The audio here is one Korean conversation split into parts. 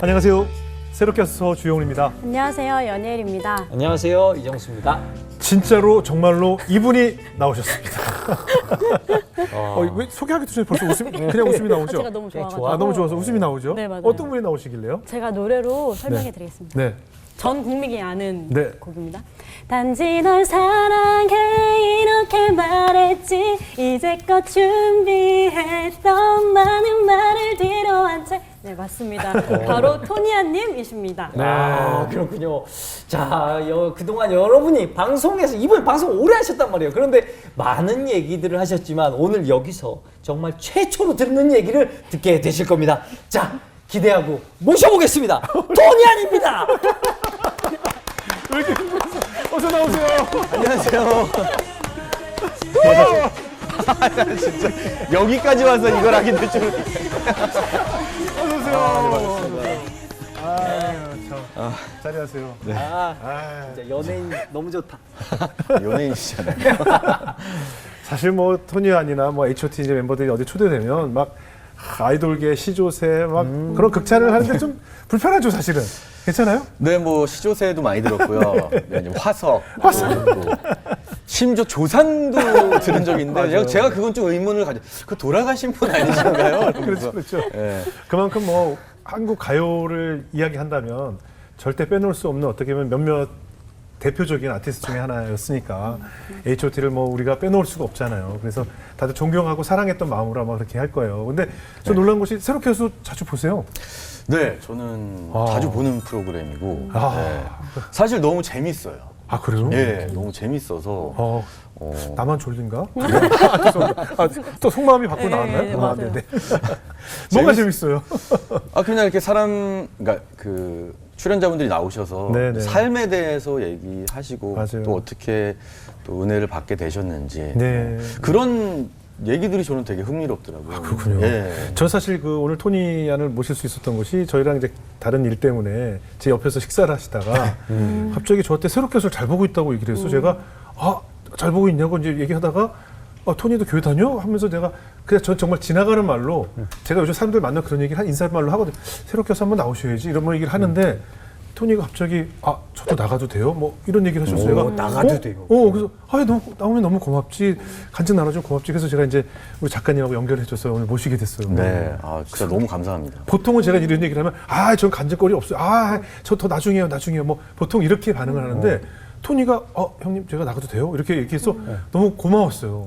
안녕하세요. 새롭게 와서 주영훈입니다. 안녕하세요. 연예일입니다. 안녕하세요. 이정수입니다. 진짜로 정말로 이분이 나오셨습니다. 왜 소개하기도 전에 벌써 그냥 웃음이 나오죠? 제가 너무 좋아가지고. 너무 좋아서 웃음이 나오죠? 네, 맞아요. 어떤 분이 나오시길래요? 제가 노래로 설명해 드리겠습니다. 네. 전 국민이 아는 네. 곡입니다. 단지 널 사랑해 이렇게 말했지 이제껏 준비했던 많은 말을 뒤로한 채. 네, 맞습니다. 바로 토니아님이십니다. 네. 아, 그렇군요. 자, 그동안 여러분이 방송에서 이번 방송 오래 하셨단 말이에요. 그런데 많은 얘기들을 하셨지만 오늘 여기서 정말 최초로 듣는 얘기를 듣게 되실 겁니다. 자, 기대하고 모셔보겠습니다. 토니안입니다. 왜 이렇게 어서 나오세요. 안녕하세요. 진짜 여기까지 와서 이걸 하긴 될 줄. 어서 오세요. 참. 자리하세요. 진짜 연예인 너무 좋다. 연예인이시잖아요. 사실 뭐 토니안이나 뭐 H.O.T 이제 멤버들이 어디 초대되면 막 아이돌계 시조새 막 그런 극찬을 하는데 좀 불편하죠 사실은. 괜찮아요? 네, 뭐 시조새도 많이 들었고요. 네, 화석, 그리고 심지어 조산도 들은 적이 있는데 제가 그건 좀 의문을 가져. 그 돌아가신 분 아니신가요? 그렇죠, 그렇죠. 네. 그만큼 뭐 한국 가요를 이야기한다면 절대 빼놓을 수 없는 어떻게 보면 몇몇 대표적인 아티스트 중에 하나였으니까 H.O.T를 뭐 우리가 빼놓을 수가 없잖아요. 그래서 다들 존경하고 사랑했던 마음으로 아마 그렇게 할 거예요. 근데 저 놀란 것이 새롭게 해서 자주 보세요. 네, 저는 자주 보는 프로그램이고 네. 사실 너무 재밌어요. 아 그래요? 네, 너무 재밌어서. 나만 졸린가? 죄송합니다. 또 속마음이 밖으로 나왔나요? 네, 맞아요. 네. 뭐가 재밌어요? 그냥 이렇게 그러니까 그 출연자분들이 나오셔서 네네. 삶에 대해서 얘기하시고 맞아요. 또 어떻게 또 은혜를 받게 되셨는지 네. 그런 얘기들이 저는 되게 흥미롭더라고요. 그렇군요. 예. 저 사실 그 오늘 토니안을 모실 수 있었던 것이 저희랑 이제 다른 일 때문에 제 옆에서 식사를 하시다가 갑자기 저한테 새롭게 해서 잘 보고 있다고 얘기를 해서 제가 잘 보고 있냐고 이제 얘기하다가 토니도 교회 다녀? 하면서 내가 그냥 전 정말 지나가는 말로 제가 요즘 사람들 만나 그런 얘기를 인사말로 하거든요. 새롭게 해서 한번 나오셔야지 이런 얘기를 하는데 토니가 갑자기 저도 나가도 돼요? 뭐 이런 얘기를 하셔서 제가 나가도 돼요? 그래서 나오면 너무 고맙지 간증 나눠주면 고맙지 그래서 제가 이제 우리 작가님하고 연결해줘서 오늘 모시게 됐어요. 네, 진짜 너무 감사합니다. 보통은 제가 이런 얘기를 하면 전 간증거리 없어요. 저 더 나중에요. 뭐 보통 이렇게 반응을 하는데 토니가 형님 제가 나가도 돼요? 이렇게 얘기해서 너무 고마웠어요.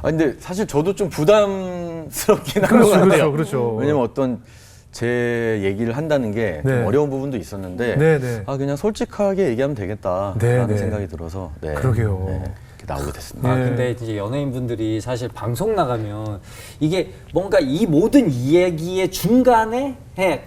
근데 사실 저도 좀 부담스럽긴 한 것 같아요. 그렇죠. 왜냐면 어떤 제 얘기를 한다는 게 좀 네. 어려운 부분도 있었는데 네. 그냥 솔직하게 얘기하면 되겠다라는 네. 생각이 들어서 그러게요. 이렇게 나오게 됐습니다. 네. 근데 이제 연예인분들이 사실 방송 나가면 이게 뭔가 이 모든 이야기의 중간에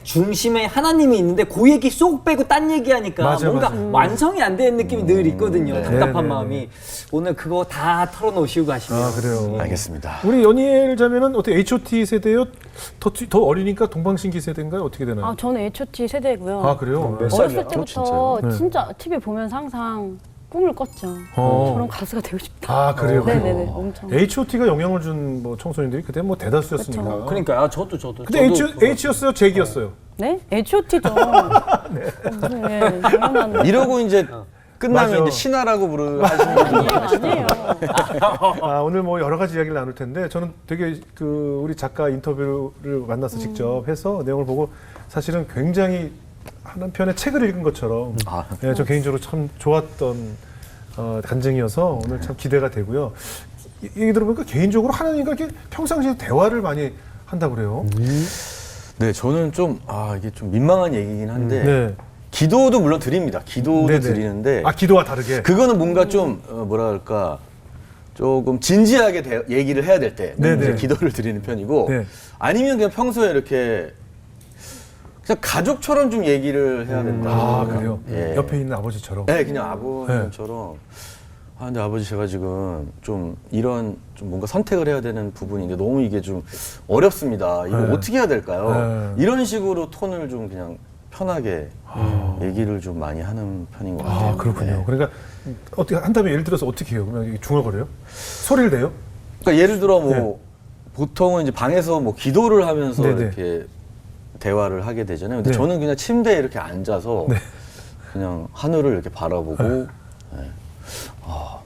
중심에 하나님이 있는데 그 얘기 쏙 빼고 딴 얘기하니까 맞아, 뭔가 맞아. 완성이 안 되는 느낌이 늘 있거든요. 네. 답답한 네. 마음이. 오늘 그거 다 털어놓으시고 가시면. 그래요. 알겠습니다. 우리 연희엘 자매는 어떻게 H.O.T 세대요? 더 어리니까 동방신기 세대인가요? 어떻게 되나요? 저는 H.O.T 세대고요. 그래요? 몇 어렸을 살이야? 때부터 네. 진짜 TV 보면서 항상 꿈을 꿨죠. 어. 저런 가수가 되고 싶다. 그래요. 네네네, 엄청. H.O.T가 영향을 준 뭐 청소년들이 그때 뭐 대다수였으니까. 그러니까 저도. 근데 H였어요? J였어요? 네? H.O.T죠. 무슨 당연한. 이러고 이제 끝나면 맞아. 이제 신화라고 하시는 분들 아니에요. 오늘 뭐 여러 가지 이야기를 나눌 텐데 저는 되게 우리 작가 인터뷰를 만나서 직접 해서 내용을 보고 사실은 굉장히 한 편의 책을 읽은 것처럼 저 개인적으로 참 좋았던 간증이어서 오늘 참 기대가 되고요. 얘기 들어보니까 개인적으로 하나님과 이렇게 평상시에 대화를 많이 한다고 그래요. 네, 저는 좀 이게 좀 민망한 얘기긴 한데 네. 기도도 물론 드립니다. 기도도 네네. 드리는데 기도와 다르게. 그거는 뭔가 좀 뭐랄까 조금 진지하게 얘기를 해야 될 때 네네. 기도를 드리는 편이고 네. 아니면 그냥 평소에 이렇게 그냥 가족처럼 좀 얘기를 해야 된다. 그래요? 예. 옆에 있는 아버지처럼. 네, 그냥 아버님처럼. 근데 아버지 제가 지금 좀 이런 좀 뭔가 선택을 해야 되는 부분인데 너무 이게 좀 어렵습니다. 이거 네. 어떻게 해야 될까요? 네. 이런 식으로 톤을 좀 그냥 편하게 얘기를 좀 많이 하는 편인 것 같아요. 그렇군요. 네. 그러니까 어떻게 한다면 예를 들어서 어떻게 해요? 그러면 이게 중얼거려요? 소리를 내요? 그러니까 예를 들어 뭐 네. 보통은 이제 방에서 뭐 기도를 하면서 네네. 이렇게 대화를 하게 되잖아요. 근데 네. 저는 그냥 침대에 이렇게 앉아서 네. 그냥 하늘을 이렇게 바라보고 네. 아,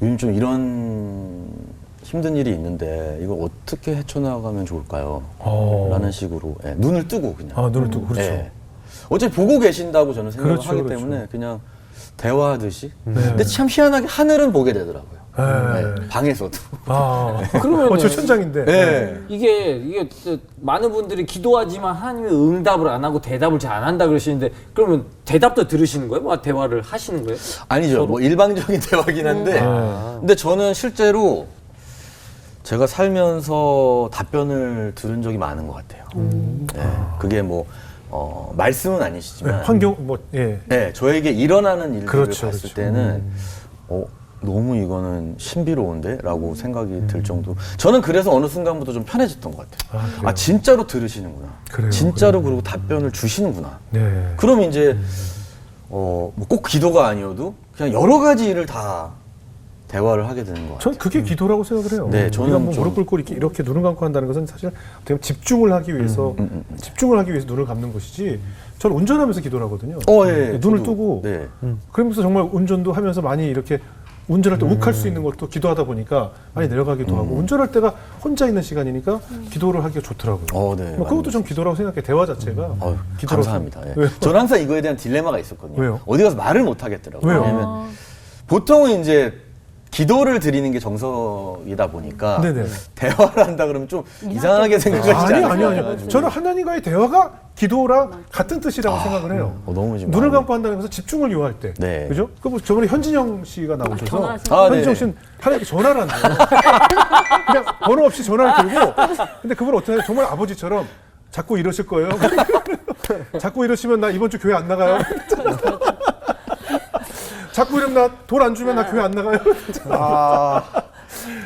요즘 좀 이런 힘든 일이 있는데 이걸 어떻게 헤쳐나가면 좋을까요? 라는 식으로 눈을 뜨고 그냥 눈을 뜨고 그렇죠. 어차피 보고 계신다고 저는 생각을 그렇죠, 하기 그렇죠. 때문에 그냥 대화하듯이 네. 근데 참 희한하게 하늘은 보게 되더라고요. 네. 방에서도. 그러면 저 천장인데. 네. 이게 많은 분들이 기도하지만 하나님이 응답을 안 하고 대답을 잘 안 한다 그러시는데 그러면 대답도 들으시는 거예요? 뭐 대화를 하시는 거예요? 아니죠. 뭐 일방적인 대화긴 한데 근데 저는 실제로 제가 살면서 답변을 들은 적이 많은 것 같아요. 그게 뭐 말씀은 아니시지만 환경 뭐 예. 네, 저에게 일어나는 일들을 그렇죠, 봤을 그렇죠. 때는 너무 이거는 신비로운데? 라고 생각이 들 정도. 저는 그래서 어느 순간부터 좀 편해졌던 것 같아요. 그래요? 진짜로 들으시는구나. 그래요, 진짜로 그리고 답변을 주시는구나. 네. 그럼 이제 뭐 꼭 기도가 아니어도 그냥 여러 가지 일을 다 대화를 하게 되는 것 같아요. 전 그게 기도라고 생각을 해요. 네, 저는 우리가 뭐 좀- 무릎 꿇고 이렇게 눈을 감고 한다는 것은 사실 어떻게 보면 집중을 하기 위해서 눈을 감는 것이지. 저는 운전하면서 기도를 하거든요. 예, 눈을 저도. 뜨고 네. 그러면서 정말 운전도 하면서 많이 이렇게 운전할 때 욱할 수 있는 것도 기도하다 보니까 많이 내려가기도 하고 운전할 때가 혼자 있는 시간이니까 기도를 하기가 좋더라고요. 네. 뭐 그것도 좀 기도라고 생각해. 대화 자체가. 기도라고 감사합니다. 예. 왜요? 저는 항상 이거에 대한 딜레마가 있었거든요. 왜요? 어디 가서 말을 못 하겠더라고요. 왜요? 왜냐면 보통은 이제 기도를 드리는 게 정석이다 보니까 네네. 대화를 한다 그러면 좀 이상하게 생각하시지 아니. 않아요? 저는 하나님과의 대화가 기도랑 같은 뜻이라고 생각을 해요. 너무 지금 눈을 마음이- 감고 한다는 것은 집중을 요할 때. 네. 그죠? 그 뭐 저번에 현진영 씨가 나오셔서 전화하시는 현진영 네. 씨는 하나님께 전화를 한대요. 그냥 번호 없이 전화를 들고 근데 그걸 어떻게 해요? 정말 아버지처럼 자꾸 이러실 거예요. 자꾸 이러시면 나 이번 주 교회 안 나가요. 자꾸 이러면 나 돈 안 주면 나 교회 안 나가요.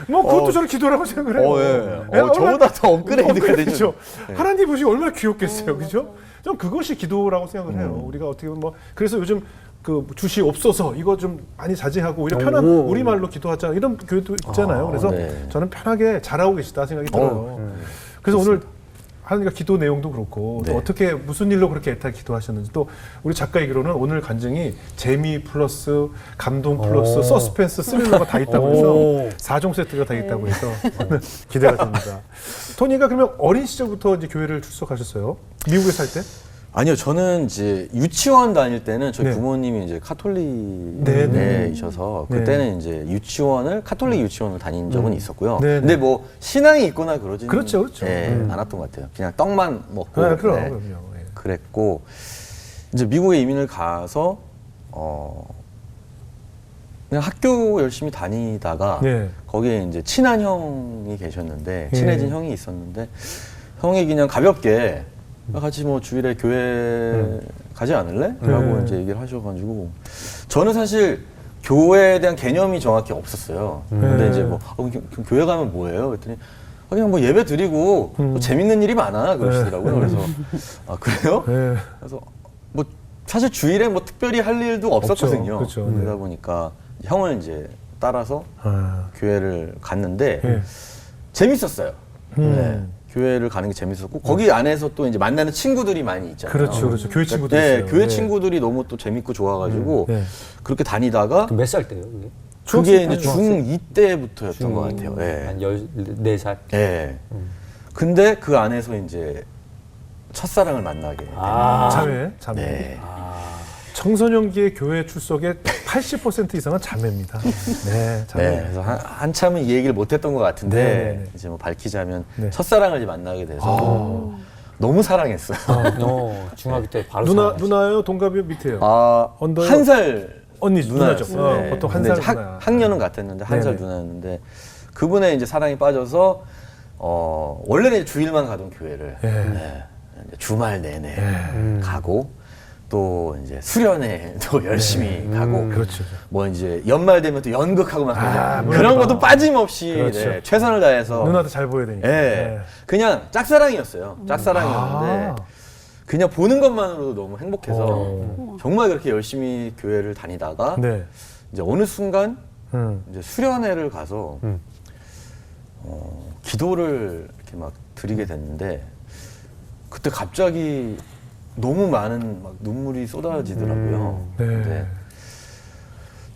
뭐 그것도 저는 기도라고 생각을 해요. 예. 저보다 더 업그레이드가 되죠. 그렇죠. 하나님 보시 얼마나 귀엽겠어요, 그죠? 좀 그것이 기도라고 생각을 해요. 우리가 어떻게 보면 뭐 그래서 요즘 그 주시 없어서 이거 좀 많이 자제하고 오히려 편한 우리 말로 기도하자 이런 교회도 있잖아요. 그래서 네. 저는 편하게 잘하고 계시다 생각이 들어요. 그래서 오늘 하나님과 기도 내용도 그렇고 또 네. 어떻게 무슨 일로 그렇게 애타게 기도하셨는지 또 우리 작가 얘기로는 오늘 간증이 재미 플러스 감동 플러스 서스펜스 스릴러가 다 있다고 해서 4종 세트가 다 있다고 해서 기대가 됩니다. 토니가 그러면 어린 시절부터 이제 교회를 출석하셨어요? 미국에 살 때? 아니요, 저는 이제 유치원 다닐 때는 저희 네. 부모님이 이제 네, 카톨릭이셔서 네. 그때는 이제 카톨릭 유치원을 다닌 적은 있었고요. 네, 네. 근데 뭐 신앙이 있거나 그러지는 그렇죠. 않았던 것 같아요. 그냥 떡만 먹고 그럼요. 네, 예. 그랬고 이제 미국에 이민을 가서 그냥 학교 열심히 다니다가 네. 거기에 이제 친한 형이 계셨는데 예. 친해진 형이 있었는데 형이 그냥 가볍게 같이 뭐 주일에 교회 가지 않을래? 라고 이제 얘기를 하셔가지고 저는 사실 교회에 대한 개념이 정확히 없었어요. 근데 이제 뭐 교회 가면 뭐예요? 그랬더니 그냥 뭐 예배 드리고 뭐 재밌는 일이 많아 그러시더라고요. 그래서 그래요? 네. 그래서 뭐 사실 주일에 뭐 특별히 할 일도 없었거든요. 그렇죠. 그러다 보니까 형을 이제 따라서 아, 교회를 갔는데 예. 재밌었어요. 네. 교회를 가는 게 재밌었고 거기 안에서 또 이제 만나는 친구들이 많이 있잖아요. 그렇죠. 교회 친구들 네, 있어요. 교회 네. 친구들이 너무 또 재밌고 좋아가지고 네. 그렇게 다니다가 몇 살 때요? 그게? 그게 이제 중학생? 중2 때부터였던 것 같아요. 예. 한 14살? 예. 근데 그 안에서 이제 첫사랑을 만나게 된 자매. 네. 청소년기의 교회 출석의 80% 이상은 자매입니다. 네, 자매. 네, 그래서 한참은 이 얘기를 못했던 것 같은데 네. 이제 뭐 밝히자면 네. 첫사랑을 이제 만나게 돼서 너무 사랑했어요. 중학교 때 바로 누나요? 동갑이요? 밑에요? 언더요? 한 살 언니, 누나죠. 누나였어요. 보통 한 근데 살 이제 누나. 학년은 같았는데 한 살 네네. 누나였는데 그분의 이제 사랑에 빠져서 원래는 이제 주일만 가던 교회를 예. 네, 이제 주말 내내 가고 또 이제 수련회 또 열심히 가고 그렇죠. 뭐 이제 연말 되면 또 연극하고 막 그런 문화도 것도 빠짐없이 그렇죠. 네, 최선을 다해서 누나도 잘 보여야 되니까. 예, 그냥 짝사랑이었어요. 짝사랑이었는데 그냥 보는 것만으로도 너무 행복해서 정말 그렇게 열심히 교회를 다니다가 네. 이제 어느 순간 이제 수련회를 가서 기도를 이렇게 막 드리게 됐는데 그때 갑자기 너무 많은 막 눈물이 쏟아지더라고요. 네. 근데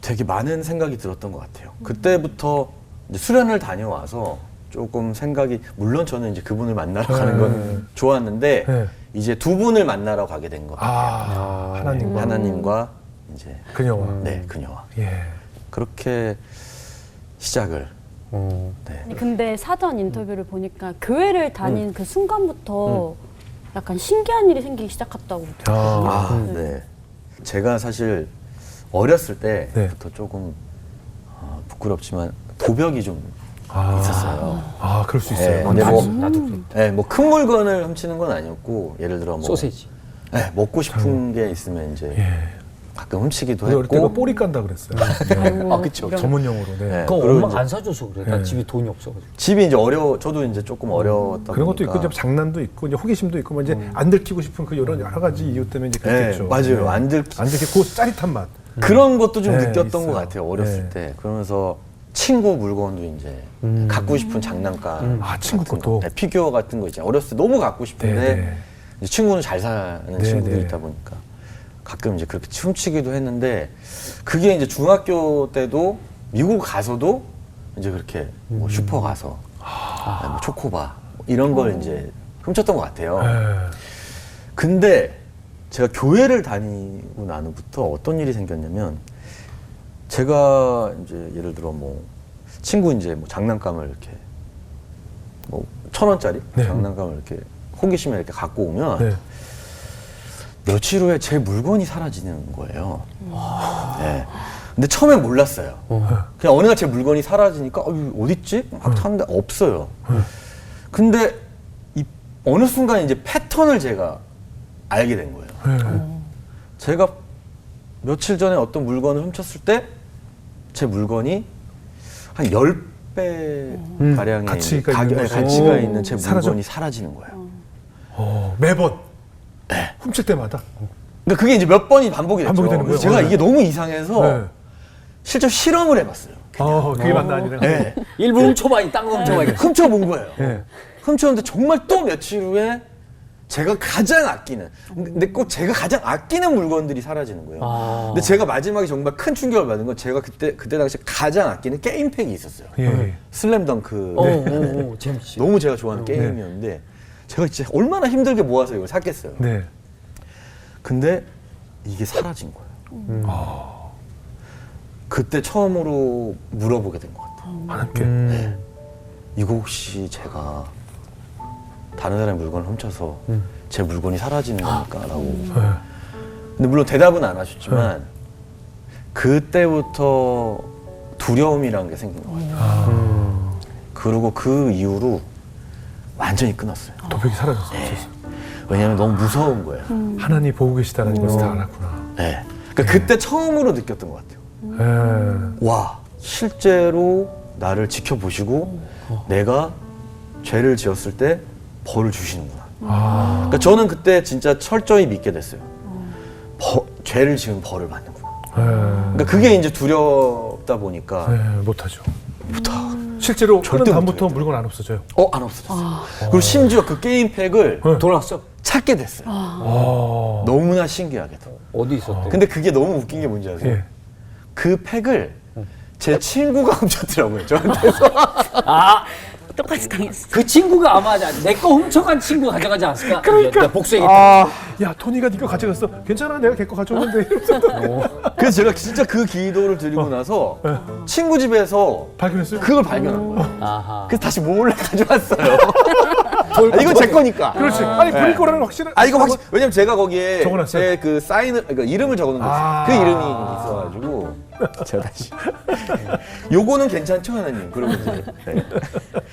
되게 많은 생각이 들었던 것 같아요. 그때부터 이제 수련을 다녀와서 조금 생각이, 물론 저는 이제 그분을 만나러 가는 건 좋았는데 네. 이제 두 분을 만나러 가게 된 것 같아요. 하나님과 하나님과 이제 그녀와. 네, 그녀와 예. 그렇게 시작을. 네. 아니, 근데 사전 인터뷰를 보니까 교회를 다닌 그 순간부터 약간 신기한 일이 생기기 시작했다고. 아, 네. 제가 사실 어렸을 때부터 네. 조금 부끄럽지만 도벽이 좀 아. 있었어요. 아, 그럴 수 있어요. 네, 근데 뭐, 나도 그래. 네, 뭐 큰 물건을 훔치는 건 아니었고, 예를 들어 뭐 소세지. 네, 먹고 싶은 게 있으면 이제 예. 가끔 훔치기도 우리 어릴 때가 했고. 꼬리 깐다 그랬어요. 아이고, 아, 그쵸. 이런- 전문 용어로. 네. 네. 그거 그리고 엄마가 이제 안 사줘서 그래. 나 네. 집에 돈이 없어가지고. 집이 이제 저도 이제 조금 어려웠다 그런 것도 있고 보니까. 이제 장난도 있고 이제 호기심도 있고 뭐 이제 안 들키고 싶은 그 이런 여러 가지 이유 때문에 이제 네, 그랬겠죠. 맞아요. 안 들키- 그 짜릿한 맛. 그런 것도 좀 네, 느꼈던 있어요. 것 같아요, 어렸을 네. 때. 그러면서 친구 물건도 이제 갖고 싶은 장난감. 아, 친구 같은 것도? 거. 네, 피규어 같은 거 있잖아요. 어렸을 때 너무 갖고 싶은데, 네, 네. 이제 친구는 잘 사는 네, 친구들이 네. 있다 보니까 가끔 이제 그렇게 훔치기도 했는데, 그게 이제 중학교 때도 미국 가서도 이제 그렇게 뭐 슈퍼 가서 뭐 초코바 이런 걸 이제 훔쳤던 것 같아요. 네. 근데 제가 교회를 다니고 난 후부터 어떤 일이 생겼냐면, 제가 이제 예를 들어 뭐 친구 이제 뭐 장난감을 이렇게 뭐 1,000원짜리 네. 장난감을 이렇게 호기심에 이렇게 갖고 오면 네. 며칠 후에 제 물건이 사라지는 거예요. 네. 근데 처음엔 몰랐어요. 그냥 어느 날 제 물건이 사라지니까 어딨지? 막 찾는데 없어요. 근데 이 어느 순간 이제 패턴을 제가 알게 된 거예요. 네. 제가 며칠 전에 어떤 물건을 훔쳤을 때 제 물건이 한 10배 가량의 가치가 있는 것이. 가치가 있는 제 사라져? 물건이 사라지는 거예요. 매번 훔칠 때마다. 그러니까 그게 이제 몇 번이 반복이 됐죠. 반복이 되는 그래서 거예요? 제가 네. 이게 너무 이상해서 네. 실제 실험을 해봤어요. 그게 맞나 아니라. 네. 일부 훔쳐봐, 딴거 훔쳐봐. 훔쳐본 거예요. 네. 훔쳤는데 정말 또 며칠 후에 제가 가장 아끼는, 근데 꼭 제가 가장 아끼는 물건들이 사라지는 거예요. 근데 제가 마지막에 정말 큰 충격을 받은 건, 제가 그때 당시 가장 아끼는 게임팩이 있었어요. 예. 슬램덩크. 재밌지. 너무 제가 좋아하는 게임이었는데, 제가 진짜 얼마나 힘들게 모아서 이걸 샀겠어요. 네. 근데 이게 사라진 거예요. 그때 처음으로 물어보게 된 것 같아요. 하나님께. 이거 혹시 제가 다른 사람의 물건을 훔쳐서 제 물건이 사라지는 겁니까? 라고. 네. 근데 물론 대답은 안 하셨지만, 그때부터 두려움이라는 게 생긴 것 같아요. 그리고 그 이후로 완전히 끊었어요. 도벽이 사라졌어요. 왜냐면 너무 무서운 거예요. 하나님 보고 계시다는 것을 다 알았구나. 네. 그러니까 그때 처음으로 느꼈던 것 같아요. 예. 와, 실제로 나를 지켜보시고 내가 죄를 지었을 때 벌을 주시는구나. 그러니까 저는 그때 진짜 철저히 믿게 됐어요. 죄를 지은 벌을 받는구나. 그러니까 그게 이제 두렵다 보니까 못하죠. 실제로 절대 그런 다음부터 못해요. 물건 안 없어져요. 안 없어졌어요. 그리고 심지어 그 게임팩을 돌아왔어? 찾게 됐어요. 너무나 신기하게도. 어디 있었대? 근데 그게 너무 웃긴 게 뭔지 아세요? 예. 그 팩을 제 친구가 훔쳤더라고요, 저한테서. 똑같이 당했어. 그 친구가 아마 내 거 훔쳐간 친구 가져가지 않았을까? 그러니까. 내가 복수해야겠다. 야, 토니가 네거 가져갔어. 괜찮아, 내가 걔거 가져오는데. 이러면서 그래서 제가 진짜 그 기도를 드리고 나서 친구 집에서 발견했어요. 그걸 발견한 거예요. 아하. 그래서 다시 몰래 가져왔어요. 이건 제 거니까. 그렇지. 아니, 본인 거라는 확실한. 이거 확실. 왜냐면 제가 거기에 적어놨어요? 제 그 사인을, 그러니까 이름을 적어놓은 거 있어요. 그 이름이 있어가지고 제가 다시. 요거는 괜찮죠, 하나님? 그러면서. 네.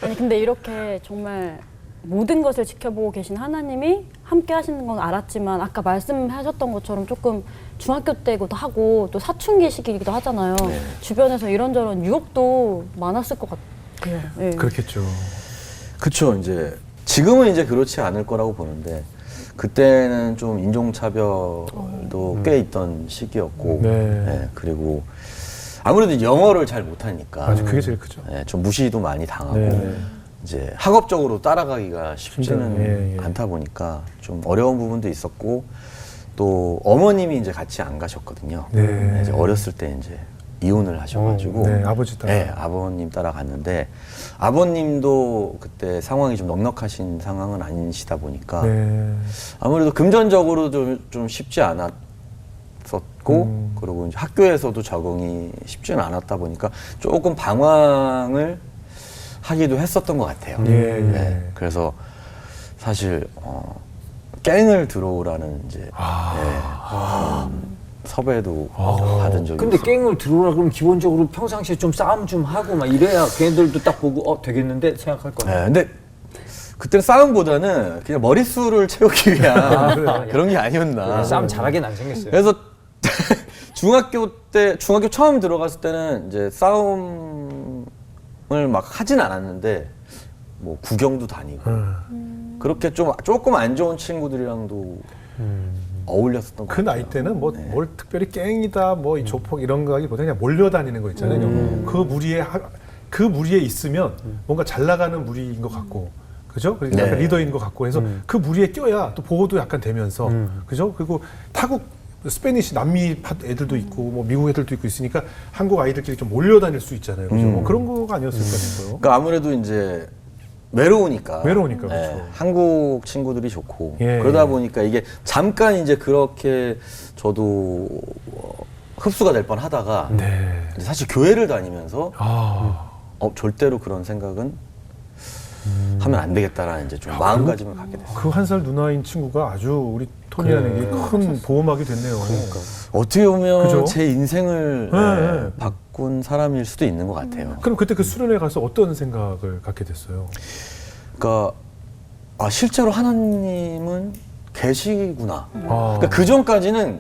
아니 근데 이렇게 정말 모든 것을 지켜보고 계신 하나님이 함께 하시는 건 알았지만 아까 말씀하셨던 것처럼 조금 중학교 때기도 하고 또 사춘기 시기이기도 하잖아요. 주변에서 이런저런 유혹도 많았을 것 같아요. 예. 그렇겠죠. 그쵸, 이제. 지금은 이제 그렇지 않을 거라고 보는데, 그때는 좀 인종차별도 꽤 있던 시기였고, 네. 그리고 아무래도 영어를 잘 못하니까. 맞아, 그게 제일 크죠. 좀 무시도 많이 당하고, 네. 이제 학업적으로 따라가기가 쉽지는 힘들어요. 예. 않다 보니까 좀 어려운 부분도 있었고 또 어머님이 이제 같이 안 가셨거든요. 네. 이제 어렸을 때 이제 이혼을 하셔가지고 네, 아버지 따라. 네, 아버님 따라 갔는데 아버님도 그때 상황이 좀 넉넉하신 상황은 아니시다 보니까 네. 아무래도 금전적으로 좀 쉽지 않았었고 그리고 이제 학교에서도 적응이 쉽지는 않았다 보니까 조금 방황을 하기도 했었던 것 같아요. 예, 예. 네, 그래서 사실 갱을 들어오라는 이제 섭외도 받은 적이 근데 있어요. 갱을 들어오라 그러면 기본적으로 평상시에 좀 싸움 좀 하고 막 이래야 걔네들도 딱 보고 되겠는데 생각할 거예요. 네, 근데 그때는 싸움보다는 그냥 머릿수를 채우기 위한 그런 게 아니었나. 싸움 잘하긴 안 생겼어요. 그래서 중학교 처음 들어갔을 때는 이제 싸움을 막 하진 않았는데 뭐 구경도 다니고 그렇게 조금 안 좋은 친구들이랑도 어울렸었던 그 것 같아요. 나이 때는 뭐 네. 뭘 특별히 갱이다 뭐 이 조폭 이런 거 하기보다 그냥 몰려다니는 거 있잖아요. 그 무리에 있으면 뭔가 잘 나가는 무리인 것 같고 그죠? 그러니까 네. 약간 리더인 것 같고 해서 그 무리에 껴야 또 보호도 약간 되면서 그죠? 그리고 타국 스페니시 남미 애들도 있고 뭐 미국 애들도 있고 있으니까 한국 아이들끼리 좀 몰려다닐 수 있잖아요. 그죠? 뭐 그런 거가 아니었을까 싶어요. 그러니까 아무래도 이제 외로우니까 외로우니까, 그렇죠. 한국 친구들이 좋고 예, 그러다 예. 보니까 이게 잠깐 이제 그렇게 저도 흡수가 될 뻔 하다가 네. 사실 교회를 다니면서 아. 절대로 그런 생각은 하면 안 되겠다라는 이제 좀 마음가짐을 갖게 됐어요. 그 한 살 누나인 친구가 아주 우리 토니에게 큰 보호막이 됐네요. 어떻게 보면 그죠? 제 인생을 네, 네. 바꾼 사람일 수도 있는 것 같아요. 그럼 그때 그 수련회 가서 어떤 생각을 갖게 됐어요? 그러니까 실제로 하나님은 계시구나. 아. 그러니까 그 전까지는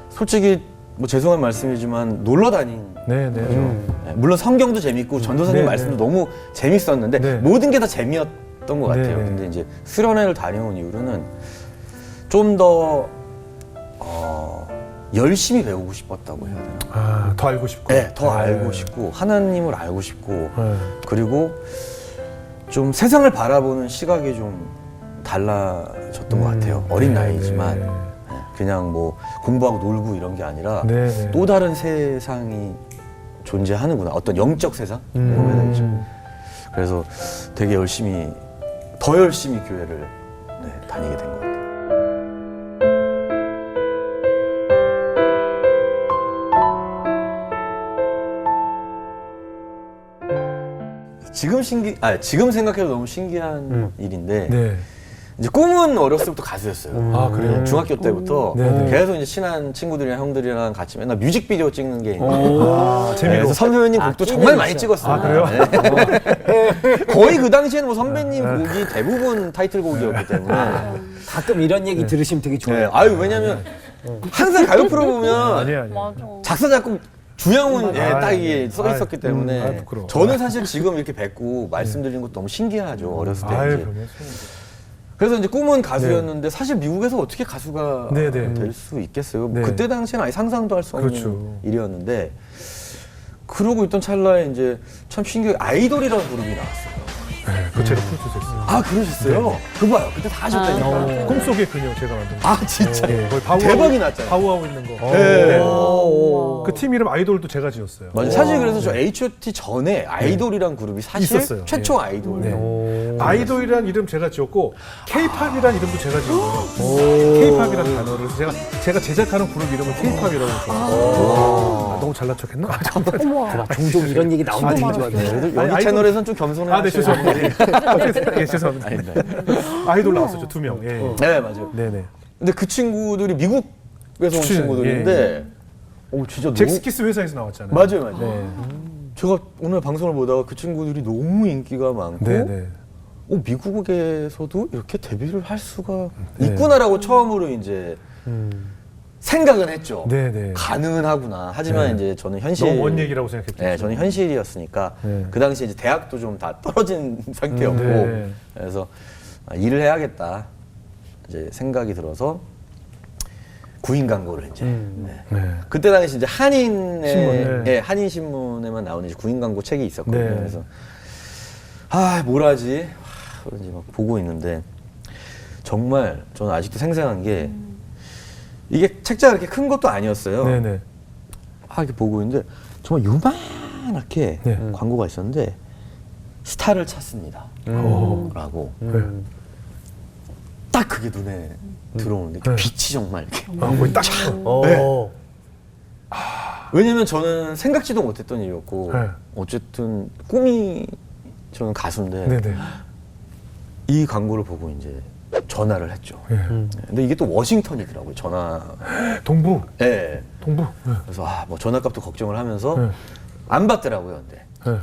솔직히 뭐 죄송한 말씀이지만 놀러 다닌 네, 네. 네, 물론 성경도 재밌고 전도사님 네, 말씀도 네. 너무 재밌었는데 네. 모든 게 다 재미였던 것 같아요. 네, 네. 근데 이제 수련회를 다녀온 이후로는 좀 더 열심히 배우고 싶었다고 해야 되나? 아, 더 알고 싶고. 네, 더 알고 싶고 하나님을 알고 싶고 네. 그리고 좀 세상을 바라보는 시각이 좀 달라졌던 것 같아요. 어린 네, 나이지만 네. 네, 그냥 뭐 공부하고 놀고 이런 게 아니라 네, 네. 또 다른 세상이 존재하는구나. 어떤 영적 세상? 이라고 해야 되죠. 그래서 되게 더 열심히 교회를 다니게 된 것 같아요. 지금 생각해도 너무 신기한 일인데 네. 이제 꿈은 어렸을 때부터 가수였어요. 아, 그래요? 중학교 때부터 네, 네. 계속 이제 친한 친구들이랑 형들이랑 같이 맨날 뮤직비디오 찍는 게 아, 네, 재미로. 그래서 선배님 곡도 정말 많이 찍었어요. 아, 그래요? 네. 거의 그 당시에는 뭐 선배님 곡이 대부분 타이틀곡이었기 때문에. 가끔 이런 얘기 들으시면 되게 네. 좋아요. 아유 왜냐면 항상 가요 프로 보면 아니야, 아니야. 맞아. 작사 작곡 주영훈 아, 딱 네. 이게 써 있었기 때문에 아, 부끄러워. 저는 사실 지금 이렇게 뵙고 말씀드리는 것도 너무 신기하죠. 어렸을 때 아유, 이제. 그럼요. 그래서 이제 꿈은 가수였는데 사실 미국에서 어떻게 가수가 네, 네. 될 수 있겠어요? 네. 그때 당시에는 아예 상상도 할 수 없는 그렇죠. 일이었는데 그러고 있던 찰나에 이제 참 신기하게 아이돌이라는 그룹이 나왔어요. 네, 그거 제가 프로듀서했어요. 아 그러셨어요? 그거 봐요. 그때 다 하셨다니까. 꿈속의 그녀 제가 만든 거. 아 진짜. 네, 거기 바우하우, 대박이 났잖아요. 바우하우 있는 거. 네. 그 팀 이름 아이돌도 제가 지었어요. 맞아요. 사실 그래서 저 H.O.T 전에 아이돌이란 그룹이 사실 있었어요. 최초 아이돌. 네. 아이돌이란 이름 제가 지었고 K-팝이란 이름도 제가 지은 거예요. K-팝이란 단어를 제가 제작하는 그룹 이름을 K-팝이라고 했어요. 너무 잘난 척했나? 종종 이런 얘기 나오는 게 좋아요. 그래도 여기 아이돌- 채널에서는 좀 겸손해. 아, 네, 죄송합니다. 예, 죄송합니다. 아닙니다. 아이돌 나왔었죠, 2명. 예. 네 맞아요. 네네. 근데 그 친구들이 미국에서 온 출신, 친구들인데, 진짜 잭스키스 회사에서 나왔잖아요. 맞아요. 네. 제가 오늘 방송을 보다가 그 친구들이 너무 인기가 많고, 네네. 미국에서도 이렇게 데뷔를 할 수가 네. 있구나라고 처음으로 이제 생각은 했죠. 네네. 가능은 하구나. 하지만 네. 이제 저는 현실. 너무 먼 얘기라고 생각했죠. 네, 저는 현실이었으니까 네. 그 당시에 이제 대학도 좀 다 떨어진 상태였고, 네. 그래서 일을 해야겠다 이제 생각이 들어서 구인 광고를 이제. 네. 네. 그때 당시 이제 한인의 신문, 네. 예, 한인 신문에만 나오는 이제 구인 광고 책이 있었거든요. 네. 그래서 뭘 하지? 그런지 막 보고 있는데 정말 저는 아직도 생생한 게 이게 책자가 그렇게 큰 것도 아니었어요. 네네. 이렇게 보고 있는데 정말 요만하게 네. 광고가 있었는데 스타를 찾습니다. 라고 네. 딱 그게 눈에 들어오는데 네. 빛이 정말 이렇게 거의 딱. 네. 왜냐면 저는 생각지도 못했던 일이었고 네. 어쨌든 꿈이 저는 가수인데 네네. 이 광고를 보고 이제 전화를 했죠. 예. 근데 이게 또 워싱턴이더라고요. 전화. 동부. 예. 동부. 네. 그래서 뭐 전화값도 걱정을 하면서 네. 안 받더라고요. 근데 네.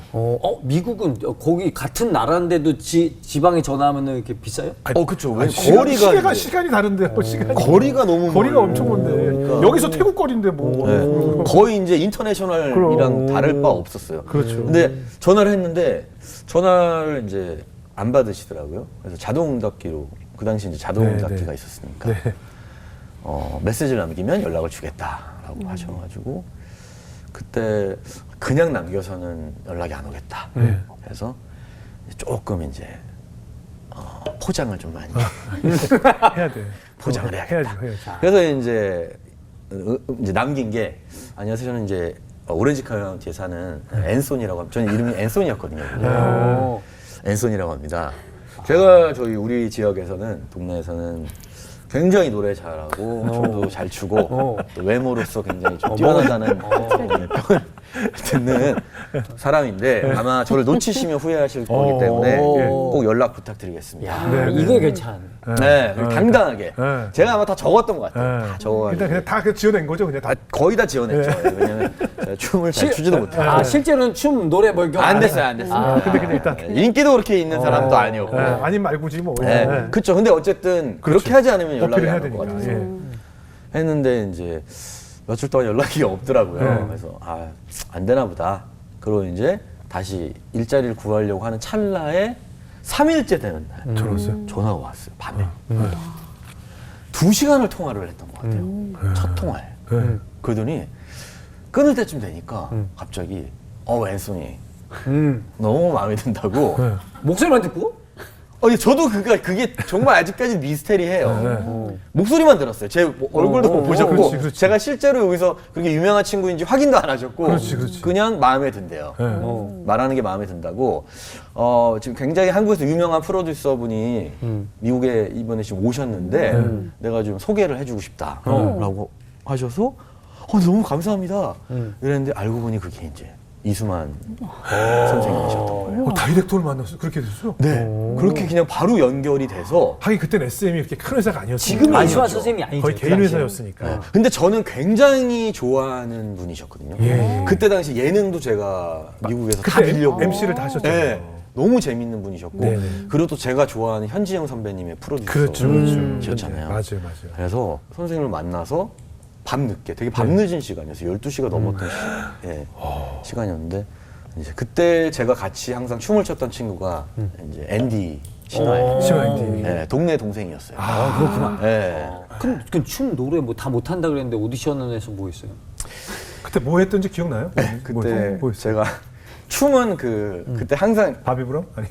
미국은 거기 같은 나라인데도 지방에 전화하면 이렇게 비싸요? 그쵸. 왜 거리가 이제 시간이 다른데요. 시간이. 거리가 너무 거리가 멀- 엄청 먼데. 그러니까. 여기서 태국 거리인데 뭐. 네. 거의 이제 인터내셔널이랑 그럼. 다를 바 없었어요. 그렇죠. 근데 전화를 했는데 전화를 이제 안 받으시더라고요. 그래서 자동응답기로 그 당시 이제 자동응답기가 네. 있었으니까 네. 메시지를 남기면 연락을 주겠다라고 하셔가지고 그때 그냥 남겨서는 연락이 안 오겠다. 네. 그래서 조금 이제 포장을 좀 많이 해야 돼. 포장을 해야겠다. 해야죠. 그래서 이제 남긴 게 안녕하세요. 저는 이제 오렌지 카운티에 사는 앤손이라고 합니다. 저는 이름이 앤손이었거든요. 앤손이라고 합니다. 제가 우리 지역에서는 동네에서는 굉장히 노래 잘하고 춤도 잘 추고 또 외모로서 굉장히 좀 뛰어나다는 평을 듣는 사람인데 아마 저를 놓치시면 후회하실 거기 때문에 꼭 연락 부탁드리겠습니다. 야, 네, 이거 네. 괜찮네. 네, 당당하게. 네. 제가 아마 다 적었던 것 같아요. 다 적어가지고. 일단 그냥 다 지어낸 거죠, 그냥 다. 거의 다 지어냈죠. 왜냐면 제가 춤을 잘 추지도 못해요. 실제로는 춤, 노래 뭐 이거 안 됐어요, 안 됐어요. 근데 그냥 일단. 인기도 그렇게 있는 사람도 아니었고. 아닌 말고지 뭐. 네, 네. 그렇죠. 근데 어쨌든 그렇게 하지 않으면 연락이 어필을 해야 안 올 것 되니까. 같아서 예. 했는데 이제 며칠 동안 연락이 없더라고요. 네. 그래서 안 되나 보다. 그러고 이제 다시 일자리를 구하려고 하는 찰나에 3일째 되는 날 들어왔어요. 전화가 왔어요. 밤에. 2시간을 통화를 했던 것 같아요. 첫 통화에. 네. 그러더니 끊을 때쯤 되니까 갑자기 앤소니 너무 마음에 든다고. 네. 목소리만 듣고? 저도 그게 정말 아직까지 미스테리해요. 네. 목소리만 들었어요. 제 얼굴도 못 보셨고 그렇지, 그렇지. 제가 실제로 여기서 그렇게 유명한 친구인지 확인도 안 하셨고 그렇지. 그냥 마음에 든대요. 네. 말하는 게 마음에 든다고. 지금 굉장히 한국에서 유명한 프로듀서 분이 미국에 이번에 지금 오셨는데 내가 좀 소개를 해주고 싶다라고 하셔서 너무 감사합니다. 이랬는데 알고 보니 그게 이제 이수만 선생님이셨던 거예요. 다이렉터를 만났어요. 그렇게 됐어요? 네, 그렇게 그냥 바로 연결이 돼서. 하긴 그때는 SM이 이렇게 큰 회사가 아니었어요. 지금은 안수환 아니었죠. 선생님이 아니죠. 거의 그 개인 당시에. 회사였으니까. 근데 저는 굉장히 좋아하는 분이셨거든요. 예. 그때 당시 예능도 제가 미국에서 다 그때 빌려고. MC를 다 하셨잖아요. 네, 너무 재밌는 분이셨고 네네. 그리고 또 제가 좋아하는 현지영 선배님의 그렇죠. 프로듀서셨잖아요. 맞아요. 그래서 선생님을 만나서 밤늦게 되게 밤늦은 시간이었어요. 12시가 넘었던 시간이었는데 이제 그때 제가 같이 항상 춤을 췄던 친구가 이제 앤디 신화예요. 신화인디. 네, 동네 동생이었어요. 그렇구나. 네. 그럼 춤, 노래 뭐 다 못한다 그랬는데 오디션에서 뭐 했어요? 그때 뭐 했던지 기억나요? 그때 뭐 했어요? 제가 춤은 그때 항상 바비브럼? 아니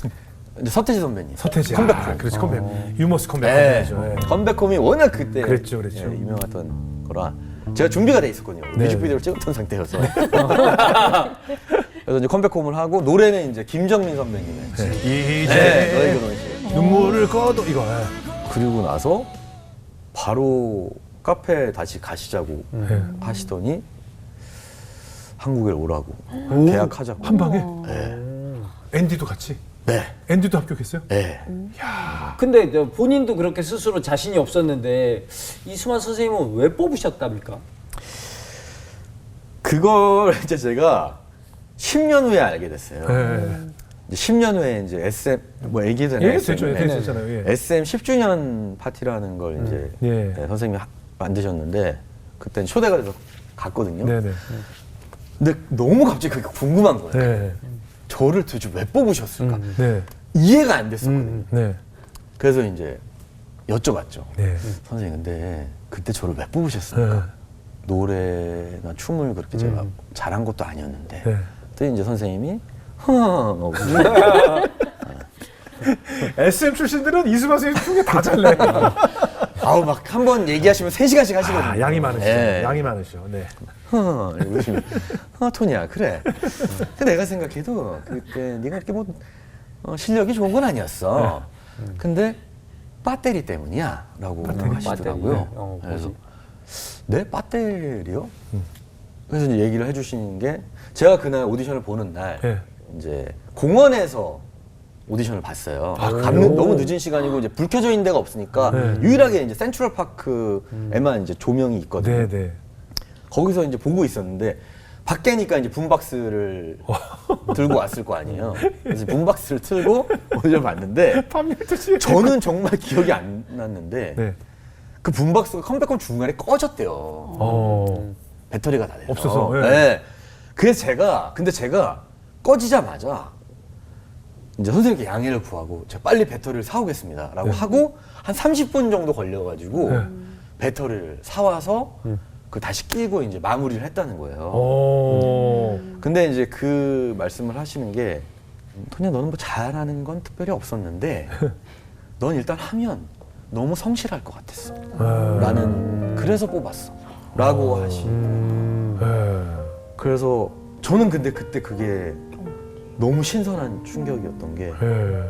이제 서태지 선배님 서태지. 컴백홈. 그렇지 컴백. 유머스 컴백. 네. 컴백이죠. 컴백홈이 워낙 그때 그랬죠. 유명했던 거라 제가 준비가 돼 있었거든요. 네. 뮤직비디오를 찍었던 상태여서. 그래서 이제 컴백홈을 하고 노래는 이제 김정민 선배님의 이제 너의 결혼식. 눈물을 꺼도 이거. 그리고 나서 바로 카페 다시 가시자고 하시더니 한국에 오라고 계약하자고. 한 방에 네. 앤디도 같이. 네. 앤디도 합격했어요? 네. 근데 본인도 그렇게 스스로 자신이 없었는데 이수만 선생님은 왜 뽑으셨답니까? 그걸 이제 제가 10년 후에 알게 됐어요. 네. 이제 10년 후에 이제 SM 뭐 얘기잖아요. 예, 됐죠. 됐잖아요. 예. SM 10주년 파티라는 걸 이제 예. 선생님이 만드셨는데 그때 초대가 돼서 갔거든요. 네네. 근데 너무 갑자기 그게 궁금한 거예요. 네. 저를 도대체 왜 뽑으셨을까? 네. 이해가 안 됐었거든요. 네. 그래서 이제 여쭤봤죠. 네. 선생님 근데 그때 저를 왜 뽑으셨을까? 노래나 춤을 그렇게 제가 잘한 것도 아니었는데 네. 그때 이제 선생님이 SM 출신들은 이수만 선생님 중에 다 잘래. 아우 막 한 번 얘기하시면 3시간씩 하시거든요. 아, 양이 많으시죠. 예. 양이 많으시죠. 네. 이러시면 토니야 그래. 근데 내가 생각해도 그때 네가 이렇게 뭐 실력이 좋은 건 아니었어. 근데 배터리 때문이야라고 하시더라고요. 그래서 네 배터리요? 그래서 이제 얘기를 해주시는 게 제가 그날 오디션을 보는 날 네. 이제 공원에서 오디션을 봤어요. 너무 늦은 시간이고 이제 불 켜져 있는 데가 없으니까 네. 유일하게 이제 센트럴 파크에만 이제 조명이 있거든요. 네, 네. 거기서 이제 보고 있었는데 밖에니까 이제 붐박스를 들고 왔을 거 아니에요. 그래서 붐박스를 틀고 오디션 봤는데 밤 12시에. 저는 정말 기억이 안 났는데 네. 그 붐박스가 컴백홈 중간에 꺼졌대요. 배터리가 다 돼서. 없어서, 예. 네. 그래서 근데 제가 꺼지자마자 이제 선생님께 양해를 구하고 제가 빨리 배터리를 사오겠습니다 라고 하고 한 30분 정도 걸려가지고 네. 배터리를 사와서 그 다시 끼고 이제 마무리를 했다는 거예요. 오. 근데 이제 그 말씀을 하시는 게 토니야 너는 뭐 잘하는 건 특별히 없었는데 넌 일단 하면 너무 성실할 것 같았어. 나는 그래서 뽑았어. 라고 하시는 거예요. 네. 그래서 저는 근데 그때 그게 너무 신선한 충격이었던 게 네.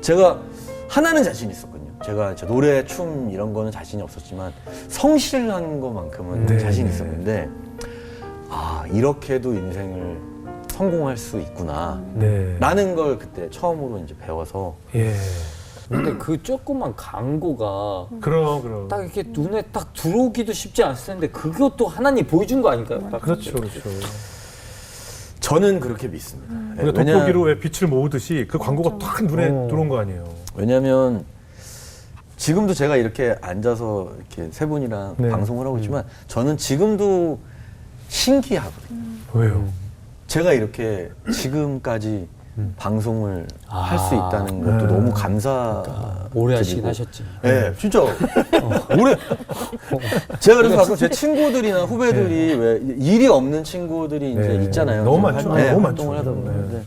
제가 하나는 자신 있었거든요. 제가 노래, 춤 이런 거는 자신이 없었지만 성실한 것만큼은 네. 자신 있었는데 이렇게도 인생을 성공할 수 있구나 네. 라는 걸 그때 처음으로 이제 배워서 예. 근데 그 조그만 광고가 그럼. 딱 이렇게 눈에 딱 들어오기도 쉽지 않을 텐데 그것도 하나님 보여준 거 아닐까요? 딱 그렇죠. 저는 그렇게 믿습니다. 우리가 돋보기로 왜 빛을 모으듯이 그 광고가 탁 눈에 들어온 거 아니에요. 왜냐면 지금도 제가 이렇게 앉아서 이렇게 세 분이랑 네. 방송을 하고 있지만 저는 지금도 신기하거든요. 왜요? 제가 이렇게 지금까지 방송을 할 수 있다는 네. 것도 너무 감사. 오래 하시긴 하셨지. 네, 진짜 오래. 제가 그래서 가끔 제 친구들이나 후배들이 왜 일이 없는 친구들이 이제 네. 있잖아요. 너무 좀 많죠. 활동- 너무 활동을 많죠. 하다 보면. 네. 근데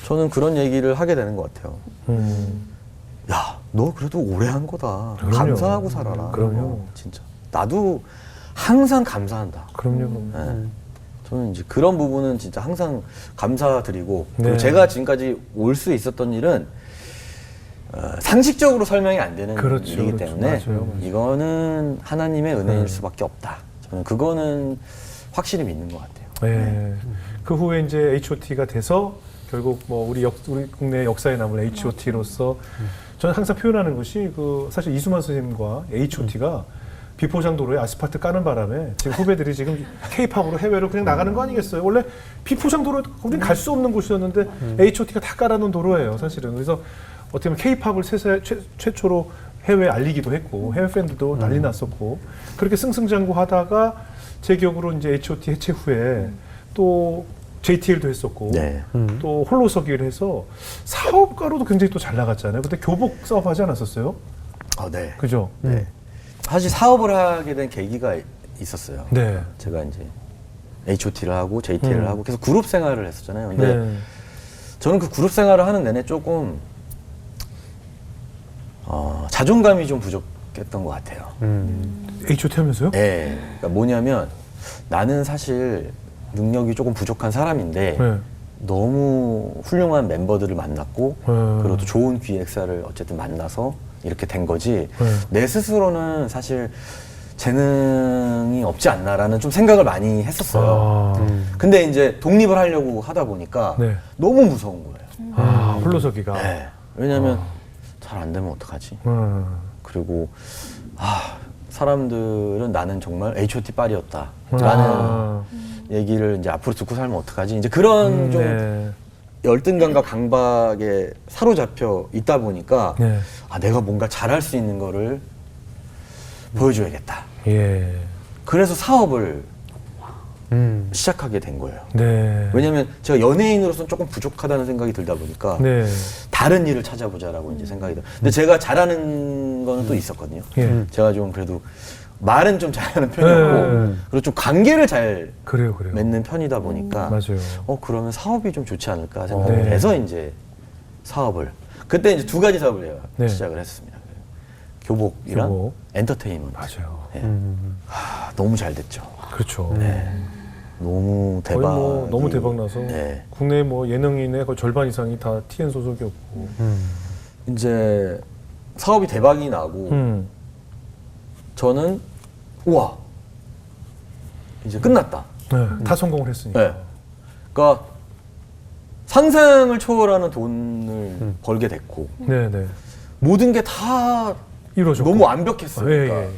저는 그런 얘기를 하게 되는 것 같아요. 야, 너 그래도 오래 한 거다. 그럼요. 감사하고 살아라. 그럼요. 진짜. 나도 항상 감사한다. 그럼요. 네. 저는 이제 그런 부분은 진짜 항상 감사드리고 그리고 네. 제가 지금까지 올 수 있었던 일은 상식적으로 설명이 안 되는 그렇죠, 일이기 그렇죠. 때문에 맞아요. 이거는 하나님의 은혜일 수밖에 없다. 저는 그거는 확실히 믿는 것 같아요. 네. 그 후에 이제 H.O.T가 돼서 결국 뭐 우리 국내 역사에 남을 H.O.T로서 저는 항상 표현하는 것이 그 사실 이수만 선생님과 H.O.T가 비포장도로에 아스팔트 까는 바람에 지금 후배들이 지금 K-팝으로 해외로 그냥 나가는 거 아니겠어요? 원래 비포장도로 우리는 갈 수 없는 곳이었는데 H.O.T가 다 깔아놓은 도로예요, 사실은. 그래서 어떻게 보면 K-팝을 최초로 해외에 알리기도 했고 해외 팬들도 난리 났었고 그렇게 승승장구하다가 제 기억으로 이제 H.O.T 해체 후에 또 JTL도 했었고 네. 또 홀로서기를 해서 사업가로도 굉장히 또 잘 나갔잖아요. 그때 교복 사업 하지 않았었어요? 네. 그죠? 네. 사실 사업을 하게 된 계기가 있었어요. 네. 제가 이제 H.O.T를 하고 JTL을 하고 계속 그룹 생활을 했었잖아요. 근데 네. 저는 그 그룹 생활을 하는 내내 조금 자존감이 좀 부족했던 것 같아요. H.O.T 하면서요? 네. 그러니까 뭐냐면 나는 사실 능력이 조금 부족한 사람인데 네. 너무 훌륭한 멤버들을 만났고 그리고 또 좋은 기획사를 어쨌든 만나서 이렇게 된 거지 내 스스로는 사실 재능이 없지 않나라는 좀 생각을 많이 했었어요. 근데 이제 독립을 하려고 하다 보니까 네. 너무 무서운 거예요. 홀로서기가. 네. 왜냐면 잘 안 되면 어떡하지? 그리고 사람들은 나는 정말 H.O.T 빨이었다 라는 얘기를 이제 앞으로 듣고 살면 어떡하지? 이제 그런 좀 네. 열등감과 강박에 사로잡혀 있다 보니까 네. 내가 뭔가 잘할 수 있는 거를 보여줘야겠다. 예. 그래서 사업을 시작하게 된 거예요. 네. 왜냐면 제가 연예인으로서는 조금 부족하다는 생각이 들다 보니까 네. 다른 일을 찾아보자라고 이제 생각이 들어요. 근데 제가 잘하는 거는 또 있었거든요. 예. 제가 좀 그래도 말은 좀 잘하는 편이었고 그리고 좀 관계를 잘 그래요. 맺는 편이다 보니까 맞아요. 그러면 사업이 좀 좋지 않을까 생각을 네. 해서 이제 사업을 그때 이제 두 가지 사업을 제가 네. 시작을 했습니다. 교복이랑 교복. 엔터테인먼트. 맞아요. 예. 너무 잘 됐죠. 그렇죠. 너무 거의 대박. 뭐 너무 대박 나서 네. 국내 뭐 예능인의 거의 절반 이상이 다 TN 소속이었고. 이제 사업이 대박이 나고 저는 우와 이제 끝났다. 네, 다 성공을 했으니까. 네. 그러니까 상상을 초월하는 돈을 벌게 됐고 네. 모든 게 다 이루어졌고. 너무 완벽했어요. 예, 그러니까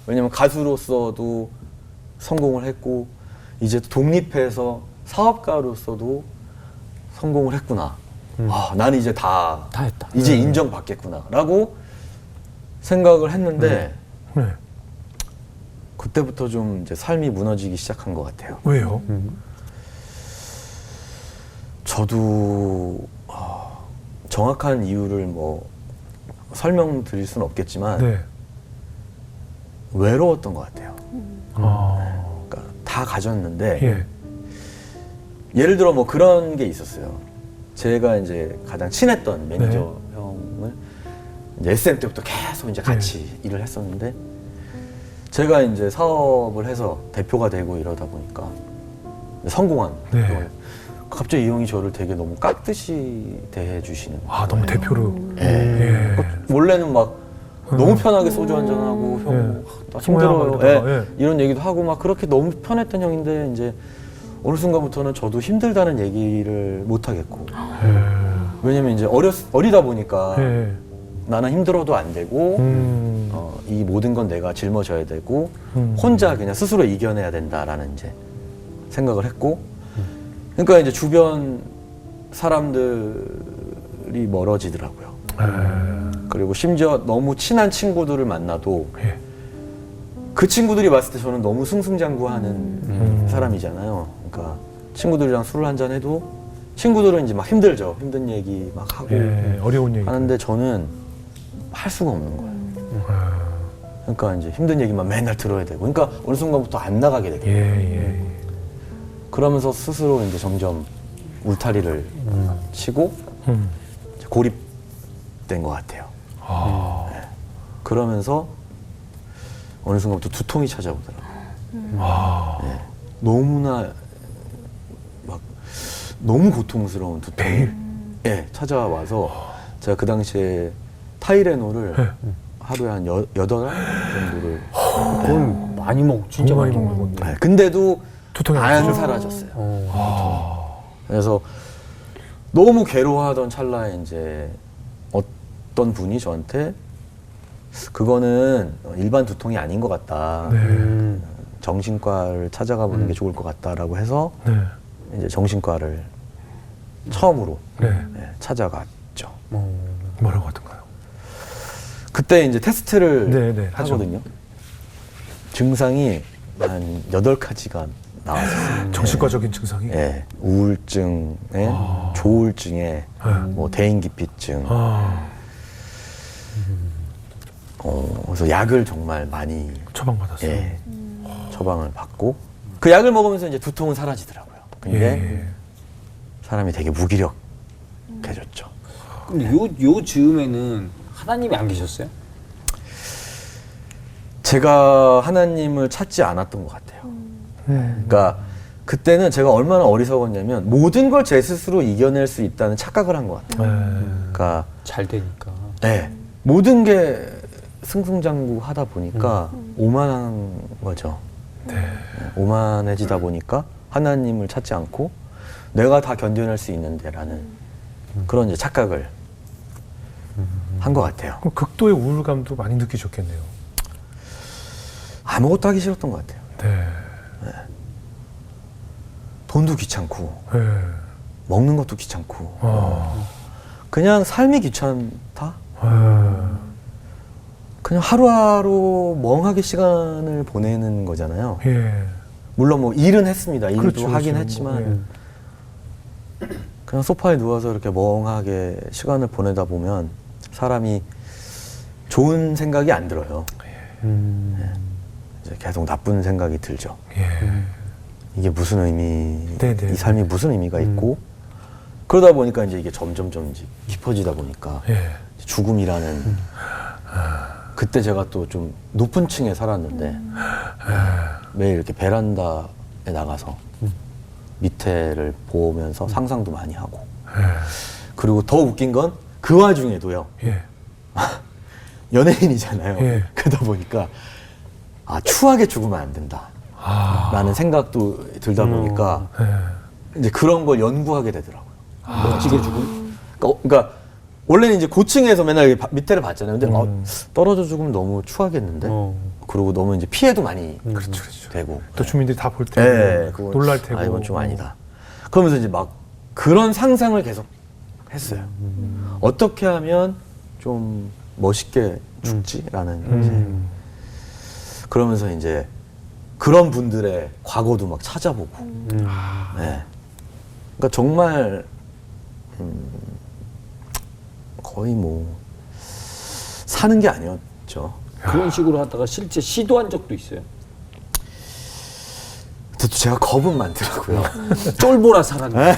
왜냐면 가수로서도 성공을 했고 이제 독립해서 사업가로서도 성공을 했구나. 나는 이제 다 했다. 이제 인정받겠구나라고 생각을 했는데 네. 그때부터 좀 이제 삶이 무너지기 시작한 것 같아요. 왜요? 저도 정확한 이유를 뭐 설명드릴 수는 없겠지만 네. 외로웠던 것 같아요. 아, 그러니까 다 가졌는데 예. 예를 들어 뭐 그런 게 있었어요. 제가 이제 가장 친했던 매니저 형을 이제 SM 때부터 계속 이제 같이 일을 했었는데 제가 이제 사업을 해서 대표가 되고 이러다 보니까 성공한. 네. 갑자기 이 형이 저를 되게 너무 깍듯이 대해주시는. 아, 너무 거예요. 대표로. 예. 원래는 막 너무 편하게 소주 한잔 하고 형, 나 힘들어요. 통화하고 예. 이러다가, 이런 얘기도 하고 막 그렇게 너무 편했던 형인데 이제 어느 순간부터는 저도 힘들다는 얘기를 못 하겠고. 왜냐면 이제 어리다 보니까 예. 나는 힘들어도 안 되고 이 모든 건 내가 짊어져야 되고 혼자 그냥 스스로 이겨내야 된다라는 이제 생각을 했고 그러니까 이제 주변 사람들이 멀어지더라고요. 그리고 심지어 너무 친한 친구들을 만나도 예. 그 친구들이 봤을 때 저는 너무 승승장구하는 사람이잖아요. 그러니까 친구들이랑 술을 한잔 해도 친구들은 이제 막 힘들죠. 힘든 얘기 막 하고 예. 어려운 얘기. 하는데 저는 할 수가 없는 거예요. 그러니까 이제 힘든 얘기만 맨날 들어야 되고 그러니까 어느 순간부터 안 나가게 되거든요. 예. 그러면서 스스로 이제 점점 울타리를 치고 이제 고립된 것 같아요. 네. 그러면서 어느 순간부터 두통이 찾아오더라고요. 네. 너무나 막 너무 고통스러운 두통이 찾아와서 제가 그 당시에 타이레놀을 하루에 한 8알 정도를 그건 많이 진짜 많이 먹는 건데. 네. 근데도 두통이 안 사라졌어요. 그래서 너무 괴로워하던 찰나에 이제 어떤 분이 저한테 그거는 일반 두통이 아닌 것 같다. 정신과를 찾아가 보는 게 좋을 것 같다라고 해서 네. 이제 정신과를 처음으로 네. 찾아갔죠. 뭐라고 하던가요? 그때 이제 테스트를 네, 하죠. 하거든요. 증상이 한 8가지가 나왔어요. 정신과적인 증상이. 예, 우울증에 조울증에 뭐 대인기피증. 그래서 약을 정말 많이 처방받았어요. 처방을 받고 그 약을 먹으면서 이제 두통은 사라지더라고요. 근데 예. 사람이 되게 무기력해졌죠. 근데 요 즈음에는 하나님이 안 계셨어요? 제가 하나님을 찾지 않았던 것 같아요. 그러니까 그때는 제가 얼마나 어리석었냐면 모든 걸 제 스스로 이겨낼 수 있다는 착각을 한 것 같아요. 그러니까 잘 되니까. 모든 게 승승장구 하다 보니까 오만한 거죠. 오만해지다 보니까 하나님을 찾지 않고 내가 다 견뎌낼 수 있는데라는 그런 이제 착각을 한 것 같아요. 그럼 극도의 우울감도 많이 느끼셨겠네요. 아무것도 하기 싫었던 것 같아요. 네. 돈도 귀찮고 네. 먹는 것도 귀찮고 그냥 삶이 귀찮다? 그냥 하루하루 멍하게 시간을 보내는 거잖아요. 예. 물론 뭐 일은 했습니다. 일도 그렇죠, 하긴 그렇죠. 했지만 그냥 소파에 누워서 이렇게 멍하게 시간을 보내다 보면 사람이 좋은 생각이 안 들어요. 이제 계속 나쁜 생각이 들죠. 예. 이게 무슨 의미, 네네. 이 삶이 무슨 의미가 있고 그러다 보니까 이제 이게 점점점 이제 깊어지다 보니까 예. 죽음이라는 그때 제가 또 좀 높은 층에 살았는데 매일 이렇게 베란다에 나가서 밑에를 보면서 상상도 많이 하고 그리고 더 웃긴 건 그 와중에도요 예. 연예인이잖아요. 예. 그러다 보니까 아 추하게 죽으면 안 된다 라는 생각도 들다 보니까 예. 이제 그런 걸 연구하게 되더라고요. 멋지게 죽음. 그러니까 원래는 이제 고층에서 맨날 이렇게 밑에를 봤잖아요. 근데 떨어져 죽으면 너무 추하겠는데. 그리고 너무 이제 피해도 많이 그렇죠, 그렇죠. 되고. 또 주민들이 다 볼 테고 네, 그건 놀랄 테고. 아 이건 좀 아니다. 그러면서 이제 막 그런 상상을 계속 했어요. 어떻게 하면 좀 멋있게 죽지라는 이제 그러면서 이제 그런 분들의 과거도 막 찾아보고. 네. 그러니까 정말 거의 뭐 사는 게 아니었죠. 그런 식으로 하다가 실제 시도한 적도 있어요. 근데 또 제가 겁은 많더라고요. 쫄보라 살았네.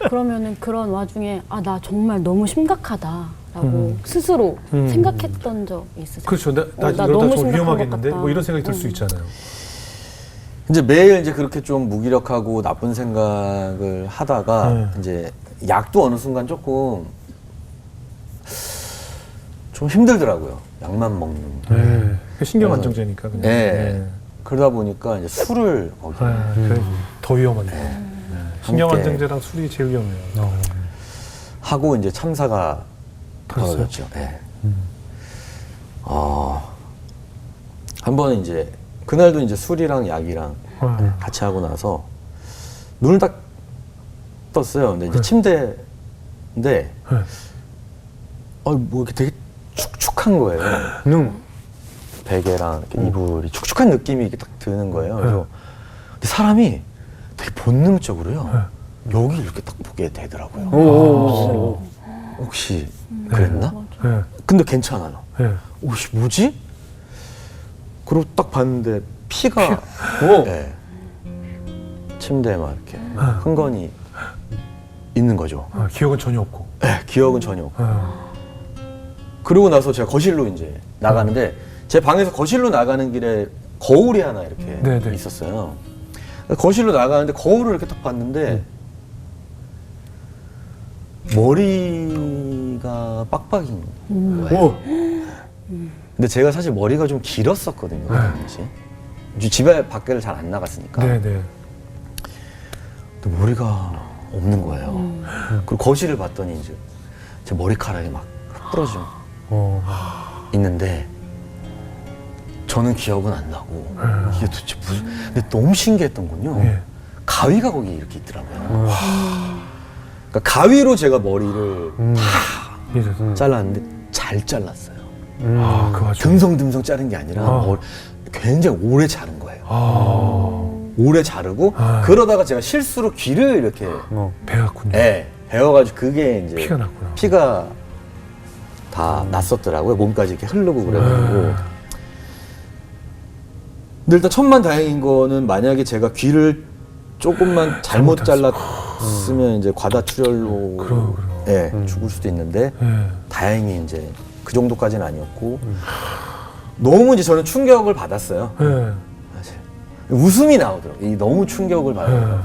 그러면은 그런 와중에 아 나 정말 너무 심각하다라고 스스로 생각했던 적 있으세요? 그렇죠. 나 나 이러다 너무 좀 심각한 위험하겠는데 것 같다. 뭐 이런 생각이 들 수 있잖아요. 이제 매일 이제 그렇게 좀 무기력하고 나쁜 생각을 하다가 이제 약도 어느 순간 조금 좀 힘들더라고요. 약만 먹는. 네. 신경 안정제니까 그냥. 네. 그러다 보니까 이제 술을 거기 그래, 더 위험한데. 신경 함께 안정제랑 술이 제일 위험해요. 하고 이제 참사가 벌써요? 벌어졌죠. 네. 한 번은 이제 그날도 이제 술이랑 약이랑 같이 하고 나서 눈을 딱 떴어요. 근데 이제 침대인데 네. 뭐 이렇게 되게 축축한 거예요. 베개랑 이렇게 이불이 축축한 느낌이 이렇게 딱 드는 거예요. 그래서 근데 사람이 되게 본능적으로요. 여기 이렇게 딱 보게 되더라고요. 혹시 그랬나? 네. 근데 괜찮아요. 네. 혹시 뭐지? 그리고 딱 봤는데 피가 네. 침대에 막 이렇게 흥건히 있는 거죠. 기억은 전혀 없고. 네, 기억은 전혀 없고. 그러고 나서 제가 거실로 이제 나가는데 제 방에서 거실로 나가는 길에 거울이 하나 이렇게 네네. 있었어요. 거실로 나가는데 거울을 이렇게 딱 봤는데 머리가 빡빡인 거예요. 근데 제가 사실 머리가 좀 길었었거든요. 그 당시. 집에 밖에를 잘 안 나갔으니까. 네네. 근데 머리가 없는 거예요. 그리고 거실을 봤더니 이제 제 머리카락이 막 부러져 있는데 저는 기억은 안 나고 이게 도대체 무슨 근데 너무 신기했던 건요. 네. 가위가 거기 이렇게 있더라고요. 그러니까 가위로 제가 머리를 잘랐는데 잘 잘랐어요. 그 와중에. 듬성듬성 자른 게 아니라 굉장히 오래 자른 거예요. 오래 자르고 그러다가 제가 실수로 귀를 이렇게 배웠군요. 네, 베어가지고 그게 이제 피가 났구나. 피가 다 났었더라고요. 몸까지 이렇게 흐르고 그래가지고. 근데 일단 천만다행인 거는 만약에 제가 귀를 조금만 잘못 잘랐으면 이제 과다출혈로 예, 죽을 수도 있는데 다행히 이제 그 정도까지는 아니었고 너무 이제 저는 충격을 받았어요. 사실 웃음이 나오더라고요. 이 너무 충격을 받아요.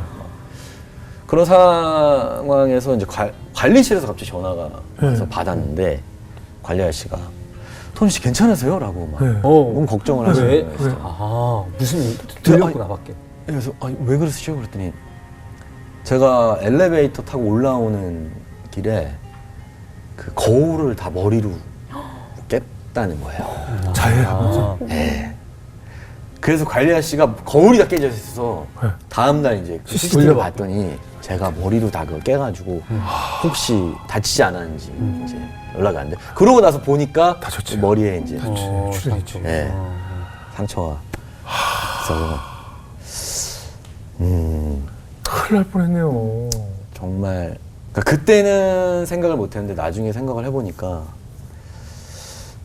그런 상황에서 이제 관리실에서 갑자기 전화가 와서 받았는데 관리 아저씨가 토니 씨 괜찮으세요? 라고 막 너무 걱정을 하시는 왜? 거예요. 진짜. 아, 무슨 일 들렸구나, 밖에. 그래서 왜 그러시죠? 그랬더니 제가 엘리베이터 타고 올라오는 길에 그 거울을 다 머리로 깼다는 거예요. 자해하면서. 네. 그래서 관리 아저씨가 거울이 다 깨져 있어서 다음날 이제 그 CCTV 봤더니 제가 머리로 다 그걸 깨가지고 혹시 다치지 않았는지 이제 연락이 안 돼. 그러고 나서 보니까 다쳤지. 머리에 이제 출혈이지. 네, 상처가 있어서 큰일 날 뻔했네요. 정말 그러니까 그때는 생각을 못했는데 나중에 생각을 해보니까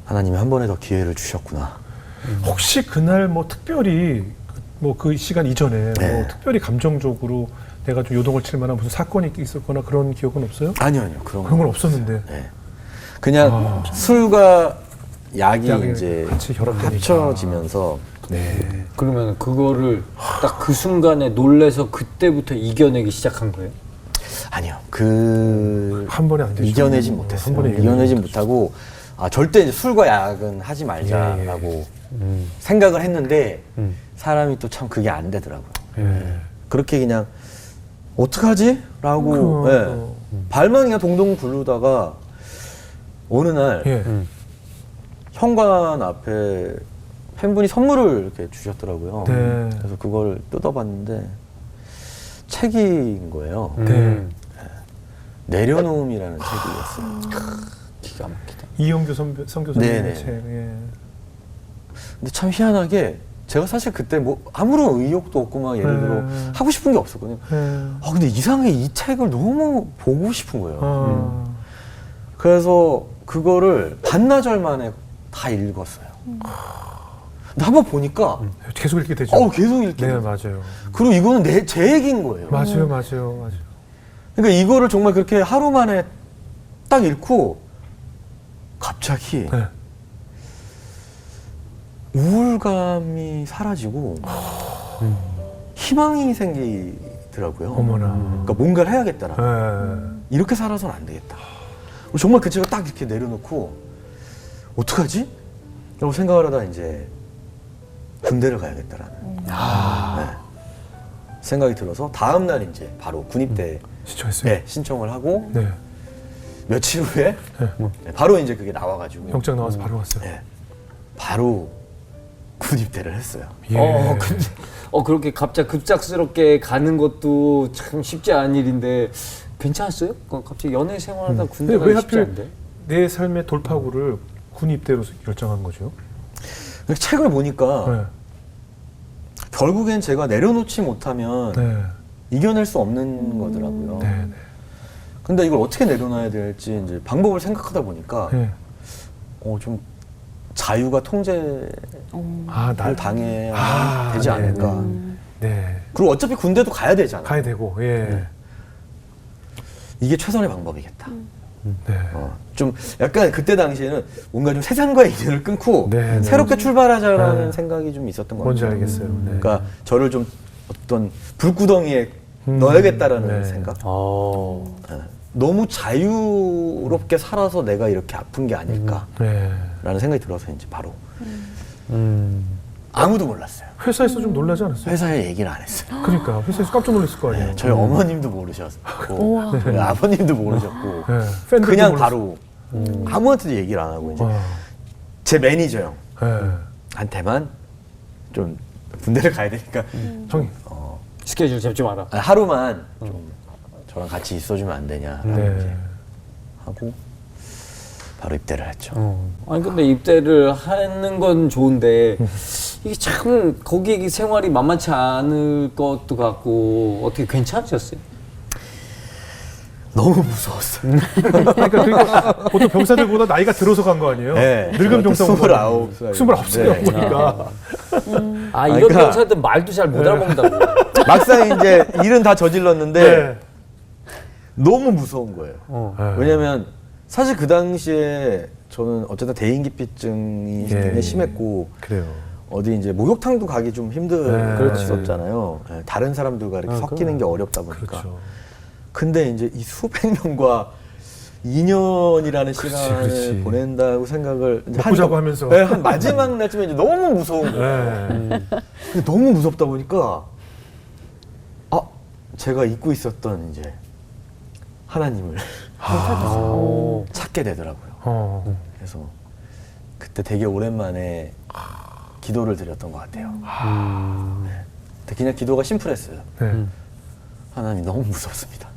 하나님이 한 번에 더 기회를 주셨구나. 혹시 그날 뭐 특별히 뭐 그 시간 이전에 네. 뭐 특별히 감정적으로 내가 좀 요동을 칠 만한 무슨 사건이 있었거나 그런 기억은 없어요? 아니요, 그런 건 없었는데. 네. 그냥 술과 약이 이제 같이 결합되니까. 합쳐지면서 네. 그러면 그거를 딱 그 순간에 놀래서 그때부터 이겨내기 시작한 거예요? 아니요. 한 번에 안 되죠. 이겨내지 못했어요. 한 번에 이겨내지 못하고 절대 이제 술과 약은 하지 말자라고 예, 생각을 했는데 사람이 또 참 그게 안 되더라고요. 예. 그렇게 그냥 어떡하지? 라고 발만 그냥 동동 굴르다가 어느 날 예. 현관 앞에 팬분이 선물을 이렇게 주셨더라고요. 네. 그래서 그걸 뜯어봤는데 책인 거예요. 네. 내려놓음이라는 책이었어요. 기가 막히다. 이영규 선교사님의 네네. 책. 예. 근데 참 희한하게 제가 사실 그때 뭐 아무런 의욕도 없고 막 예를 들어 하고 싶은 게 없었거든요. 예. 근데 이상하게 이 책을 너무 보고 싶은 거예요. 그래서 그거를 반나절 만에 다 읽었어요. 근데 한번 보니까 계속 읽게 되죠. 계속 읽게 네, 돼요. 맞아요. 그리고 이거는 제 얘기인 거예요. 맞아요. 그러니까 이거를 정말 그렇게 하루 만에 딱 읽고 갑자기 네. 우울감이 사라지고 희망이 생기더라고요. 어머나. 그러니까 뭔가를 해야겠다라. 예. 이렇게 살아서는 안 되겠다. 정말 그 책을 딱 이렇게 내려놓고 어떡하지? 라고 생각을 하다 이제 군대를 가야겠다라는 네. 생각이 들어서 다음 날 이제 바로 군입대 신청했어요. 네, 신청을 하고 네. 며칠 후에 네, 바로 이제 그게 나와가지고 영장 나와서 바로 왔어요. 네, 바로 군입대를 했어요. 예. 근데 그렇게 갑자기 급작스럽게 가는 것도 참 쉽지 않은 일인데 괜찮았어요? 갑자기 연애 생활하다 군대 근데 왜 가기 쉽지 하필 않은데? 내 삶의 돌파구를 군 입대로 결정한 거죠? 책을 보니까 네. 결국엔 제가 내려놓지 못하면 네. 이겨낼 수 없는 거더라고요. 네. 근데 이걸 어떻게 내려놔야 될지 이제 방법을 생각하다 보니까 네. 좀 자유가 통제를 날 당해야 되지 네. 않을까. 네. 그리고 어차피 군대도 가야 되잖아. 가야 되고, 예. 이게 최선의 방법이겠다. 네. 좀 약간 그때 당시에는 뭔가 좀 세상과의 인연을 끊고 네, 네. 새롭게 출발하자라는 네. 생각이 좀 있었던 것 뭔지 같아요. 알겠어요. 네. 그러니까 저를 좀 어떤 불구덩이에 넣어야겠다라는 네. 생각. 너무 자유롭게 살아서 내가 이렇게 아픈 게 아닐까라는 네. 생각이 들어서 이제 바로 아무도 몰랐어요. 회사에서 좀 놀라지 않았어요? 회사에 얘기를 안 했어요. 그러니까 회사에서 깜짝 놀랐을 거 아니에요. 저희 어머님도 모르셨고 저희 아버님도 모르셨고 네. 팬들도 그냥 몰랐어요. 바로 아무한테도 얘기를 안 하고 이제 와. 제 매니저 네. 형한테만 좀 군대를 가야 되니까 형이. 스케줄 잡지 마라. 하루만 좀 저랑 같이 있어주면 안 되냐라고 네. 이제 하고 바로 입대를 했죠. 아니 근데 입대를 하는 건 좋은데 이게 참 거기 생활이 만만치 않을 것도 같고 어떻게 괜찮으셨어요? 너무 무서웠어요. 그러니까 보통 병사들보다 나이가 들어서 간 거 아니에요? 네. 늙은 병사 29살. 29살 네. 보니까. 이런 그러니까- 병사들 말도 잘 못 알아먹는다고. 막상 이제 일은 다 저질렀는데 네. 너무 무서운 거예요. 네. 왜냐면 사실 그 당시에 저는 어쨌든 대인기피증이 예. 굉장히 심했고 그래요. 어디 이제 목욕탕도 가기 좀 네. 힘들었잖아요. 네, 다른 사람들과 이렇게 섞이는 게 어렵다 보니까. 그렇죠. 근데 이제 이 수백 명과 2년이라는 그렇지, 시간을 그렇지. 보낸다고 생각을 이제 먹고 자고 하면서. 네, 한 마지막 날쯤에 이제 너무 무서운 거예요. 네. 근데 너무 무섭다 보니까 제가 잊고 있었던 이제 하나님을 찾게 되더라고요. 그래서 그때 되게 오랜만에 기도를 드렸던 것 같아요. 네. 근데 그냥 기도가 심플했어요. 네. 하나님 너무 무섭습니다.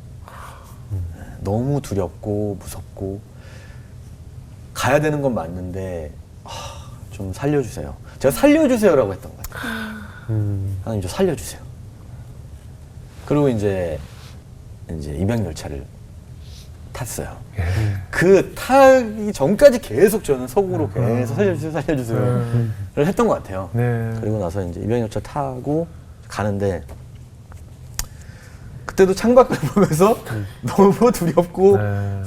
네, 너무 두렵고 무섭고 가야 되는 건 맞는데 좀 살려주세요. 제가 살려주세요라고 했던 것 같아요. 하나님 좀 살려주세요. 그리고 이제 입양 열차를 탔어요. 그 타기 전까지 계속 저는 속으로 계속 살려주세요를 했던 것 같아요. 네. 그리고 나서 이제 입양열차 타고 가는데 그때도 창밖을 보면서 너무 두렵고 네.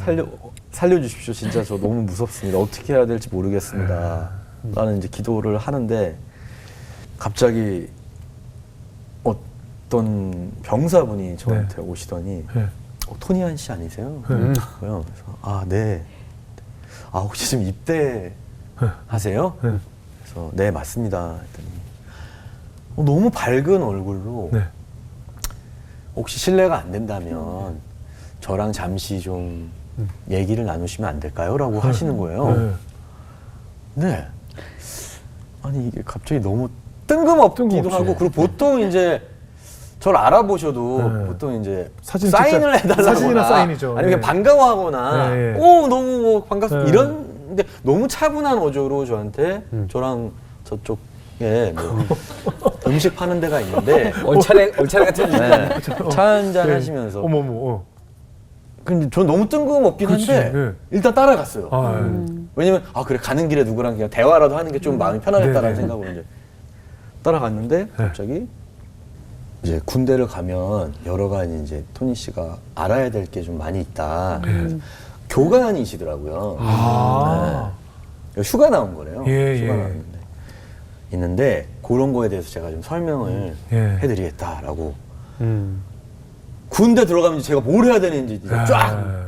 살려주십시오. 진짜 저 너무 무섭습니다. 어떻게 해야 될지 모르겠습니다. 라는 이제 기도를 하는데 갑자기 어떤 병사분이 저한테 오시더니 네. 토니안 씨 아니세요? 그래서 네. 혹시 지금 입대하세요? 네. 그래서 네 맞습니다. 했더니 너무 밝은 얼굴로 네. 혹시 실례가 안 된다면 저랑 잠시 좀 얘기를 나누시면 안 될까요? 라고 하시는 거예요. 네. 아니 이게 갑자기 너무 뜬금없기도 뜬금없이. 하고 그리고 보통 이제 저를 알아보셔도 네. 보통 이제 사진 사인을 진짜 해달라거나 사진이나 사인이죠. 아니면 네. 그냥 반가워하거나 네. 너무 뭐 반갑습니다 네. 이런데 너무 차분한 어조로 저한테 저랑 저쪽에 뭐 음식 파는 데가 있는데 얼차례 같은 네. 차 한잔 네. 하시면서 어머머. 근데 전 너무 뜬금없긴 그치, 한데 네. 일단 따라갔어요. 아, 왜냐면 그래 가는 길에 누구랑 그냥 대화라도 하는 게 좀 마음이 편하겠다라는 네네. 생각으로 이제 따라갔는데 갑자기 이제 군대를 가면 여러 가지 이제 토니 씨가 알아야 될 게 좀 많이 있다. 그래서 교관이시더라고요. 아. 네. 휴가 나온 거래요. 예, 휴가 예. 나왔는데 있는데 그런 거에 대해서 제가 좀 설명을 예. 해드리겠다라고. 군대 들어가면 이제 제가 뭘 해야 되는지 이제 쫙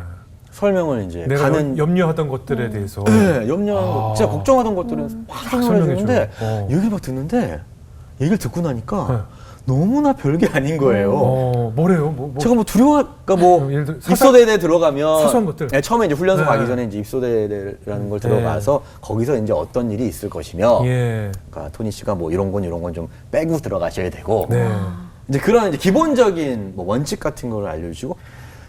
설명을 이제 내가 가는 염려하던 것들에 대해서. 네, 염려한 것, 제가 걱정하던 것들은 막 설명해 주는데 설명해줘. 얘기를 막 듣는데 얘기를 듣고 나니까 너무나 별게 아닌 거예요. 뭐래요? 뭐. 제가 뭐 두려워할까 뭐 예를 들어 입소대에 들어가면 사소한 것들. 네, 처음에 이제 훈련소 네. 가기 전에 이제 입소대라는 걸 들어가서 거기서 이제 어떤 일이 있을 것이며 예. 그러니까 토니 씨가 뭐 이런 건 좀 빼고 들어가셔야 되고 네. 이제 그런 이제 기본적인 뭐 원칙 같은 걸 알려주시고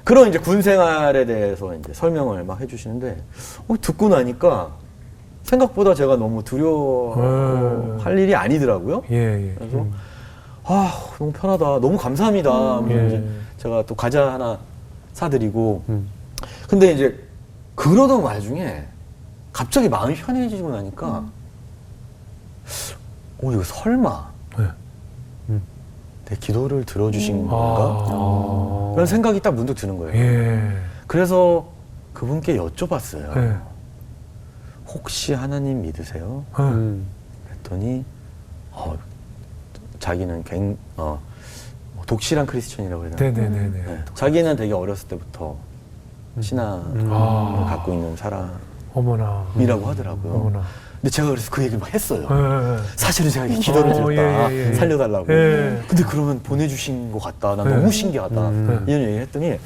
그런 이제 군 생활에 대해서 이제 설명을 막 해주시는데 듣고 나니까 생각보다 제가 너무 두려워할 일이 아니더라고요. 예, 예. 그래서 너무 편하다, 너무 감사합니다. 하면서 이제 제가 또 과자 하나 사드리고 근데 이제 그러던 와중에 갑자기 마음이 편해지고 나니까 이거 설마 네. 내 기도를 들어주신 건가? 그런 생각이 딱 문득 드는 거예요. 예. 그래서 그분께 여쭤봤어요. 예. 혹시 하나님 믿으세요? 그랬더니 자기는 독실한 크리스천이라고 해야 되나? 네네네네. 네. 자기는 되게 어렸을 때부터 신앙을 갖고 있는 사람이라고 어머나. 하더라고요. 어머나. 근데 제가 그래서 그 얘기를 막 했어요. 예. 사실은 제가 이렇게 기도를 드렸다. 예. 살려달라고. 예. 근데 그러면 보내주신 것 같다. 나 예. 너무 신기하다. 이런 얘기를 했더니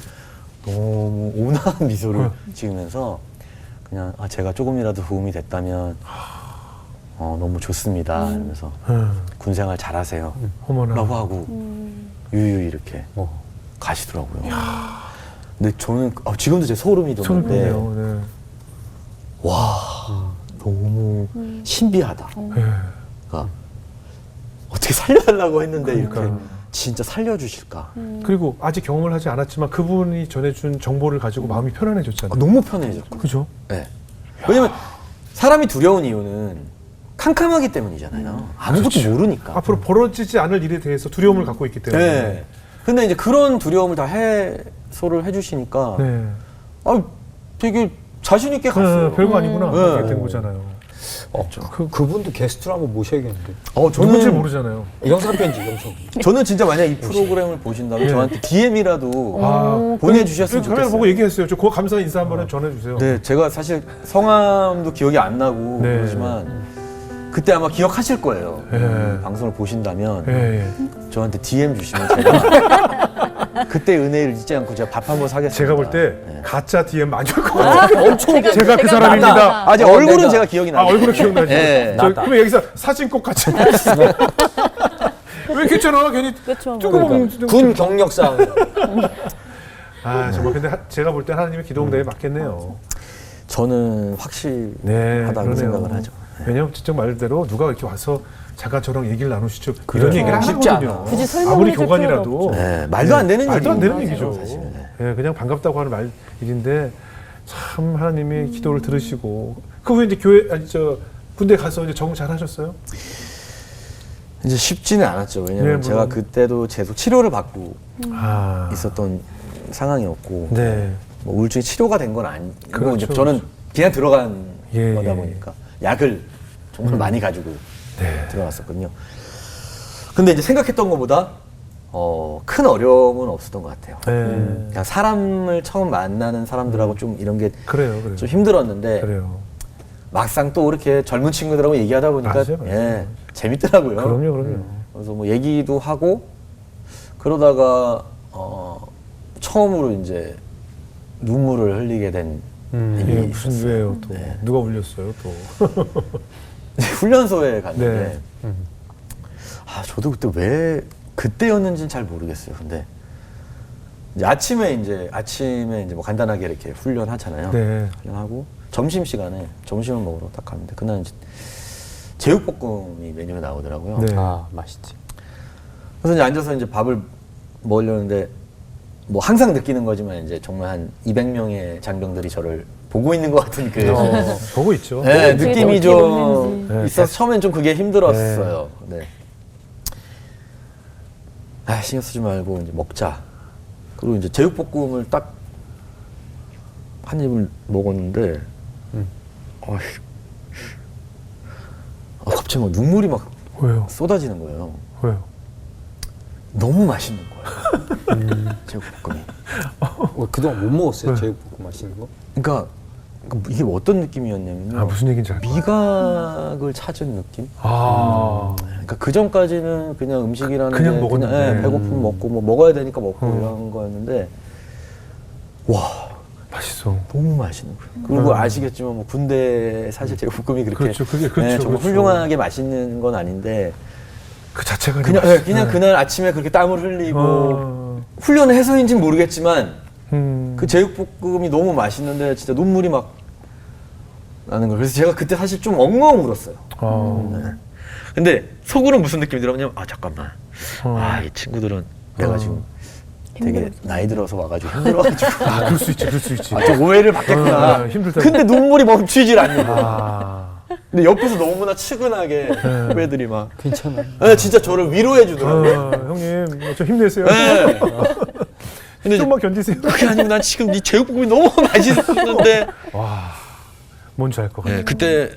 너무 온화한 미소를 지으면서 그냥 제가 조금이라도 도움이 됐다면 너무 좋습니다. 이러면서 군생활 잘하세요. 어머나. 라고 하고 유유히 이렇게 가시더라고요. 근데 저는 지금도 제 소름이 돋는데 소름이네요. 네. 와 너무 신비하다. 예. 그러니까 어떻게 살려달라고 했는데 이렇게 그러니까. 진짜 살려주실까? 그리고 아직 경험을 하지 않았지만 그분이 전해준 정보를 가지고 마음이 편안해졌잖아요. 너무 편해졌고. 그죠? 네. 왜냐면 사람이 두려운 이유는 캄캄하기 때문이잖아요. 아무것도 모르니까. 앞으로 벌어지지 않을 일에 대해서 두려움을 갖고 있기 때문에. 네. 근데 이제 그런 두려움을 다 해소를 해주시니까 네. 되게 자신 있게 갔어요. 별거 아니구나. 네. 그렇게 된 거잖아요. 그분도 게스트로 한번 모셔야겠는데. 누군지 모르잖아요. 영상 편지. 저는 진짜 만약 이 프로그램을 보신다면 예. 저한테 DM이라도 아, 보내주셨으면 카메라 좋겠어요. 보고 얘기했어요. 저 그거 감사 인사 한번 전해주세요. 네, 제가 사실 성함도 기억이 안 나고 네. 그러지만 그때 아마 기억하실 거예요. 예. 방송을 보신다면 예, 예. 저한테 DM 주시면 제가 그때 은혜를 잊지 않고 제가 밥 한번 사겠습니다. 제가 볼 때 네. 가짜 DM 많이 올 것 같아요. 엄청 제가 그 사람입니다. 아직 얼굴은 내가. 제가 기억이 나요. 얼굴은 기억나죠? 네. 그럼 여기서 사진 꼭 같이. 왜 괜찮아? 괜히 그렇죠. 조금 군 경력상. 정말 근데 제가 볼 때 하나님의 기도응답에 맞겠네요. 저는 확실하다고 생각을 하죠. 왜냐면 진짜 말대로 누가 이렇게 와서 자가 저랑 얘기를 나누시죠. 이런 얘기를 쉽지 하거든요. 않아. 굳이 설명을 아무리 해줄 교관이라도 네, 말도 안 되는 말도 안 얘기죠. 되는 얘기죠. 사실. 네. 예, 그냥 반갑다고 하는 일인데 참 하나님이 기도를 들으시고 그 후에 이제 군대 가서 이제 적응 잘 하셨어요? 이제 쉽지는 않았죠. 왜냐면 네, 제가 물론. 그때도 계속 치료를 받고 아, 있었던 상황이었고 네. 뭐 우울증이 치료가 된 건 아니고 그렇죠, 이제 저는 그냥 들어간 예, 거다 예. 보니까 약을 정말 많이 가지고 네. 들어갔었거든요. 근데 이제 생각했던 것보다 큰 어려움은 없었던 것 같아요. 네. 그냥 사람을 처음 만나는 사람들하고 좀 이런 게 좀 그래요. 힘들었는데 그래요. 막상 또 이렇게 젊은 친구들하고 얘기하다 보니까 맞아요. 예, 재밌더라고요. 그럼요. 그래서 뭐 얘기도 하고 그러다가 처음으로 이제 눈물을 흘리게 된 일이 예, 무슨 있었어요. 왜요 또 네. 누가 울렸어요 또? 훈련소에 갔는데 네. 저도 그때 왜 그때였는지는 잘 모르겠어요. 근데 이제 아침에 이제 뭐 간단하게 이렇게 훈련하잖아요. 네. 훈련하고 점심 시간에 점심을 먹으러 딱 갔는데 그날 이제 제육볶음이 메뉴가 나오더라고요. 네. 아, 맛있지. 그래서 이제 앉아서 이제 밥을 먹으려는데 뭐 항상 느끼는 거지만 이제 정말 한 200명의 장병들이 저를 보고 있는 것 같은 그 보고 있죠. 네, 어떻게 느낌이 좀 먹는지. 네. 있어서 처음엔 좀 그게 힘들었어요. 네. 신경 쓰지 말고 이제 먹자. 그리고 이제 제육볶음을 딱 한 입을 먹었는데, 갑자기 막 눈물이 막 왜요? 쏟아지는 거예요. 왜요? 너무 맛있는 거예요. 제육볶음이. 그동안 못 먹었어요, 네. 제육볶음 맛있는 거? 그러니까 이게 어떤 느낌이었냐면요. 무슨 얘기인지 알 것 같아요. 미각을 찾은 느낌? 그러니까 그 전까지는 그냥 음식이라는 그냥 게 먹었는데. 배고프면 먹고 뭐 먹어야 되니까 먹고 어. 이런 거였는데 와 맛있어. 너무 맛있는 거예요. 그리고 아시겠지만 뭐 군대 사실 제육볶음이 그렇게 그렇죠. 그게 그렇죠. 정말 그렇죠. 훌륭하게 맛있는 건 아닌데 그 자체가 그냥 맛있- 그냥 네. 그날 아침에 그렇게 땀을 흘리고 어, 훈련을 해서인지는 모르겠지만 그 그 제육볶음이 너무 맛있는데 진짜 눈물이 막 나는 거예요. 그래서 제가 그때 사실 좀 엉엉 울었어요. 어, 근데 속으로 무슨 느낌이 들었냐면 잠깐만 어. 이 친구들은 내가 어. 지금 되게 나이 들어서 와가지고 힘들어가지고 그럴 수 있지, 그럴 수 있지. 좀 오해를 받겠구나. 힘들다. 근데 눈물이 멈추질 않는 거예요. 아, 근데 옆에서 너무나 측은하게 후배들이 막 괜찮아. 진짜 저를 위로해 주더라고요. 형님 좀 힘내세요. 네. 근데 좀만 견디세요. 그게 아니고 난 지금 이 제육볶음이 너무 맛있었는데 와, 뭔지 알 것 같아요. 그때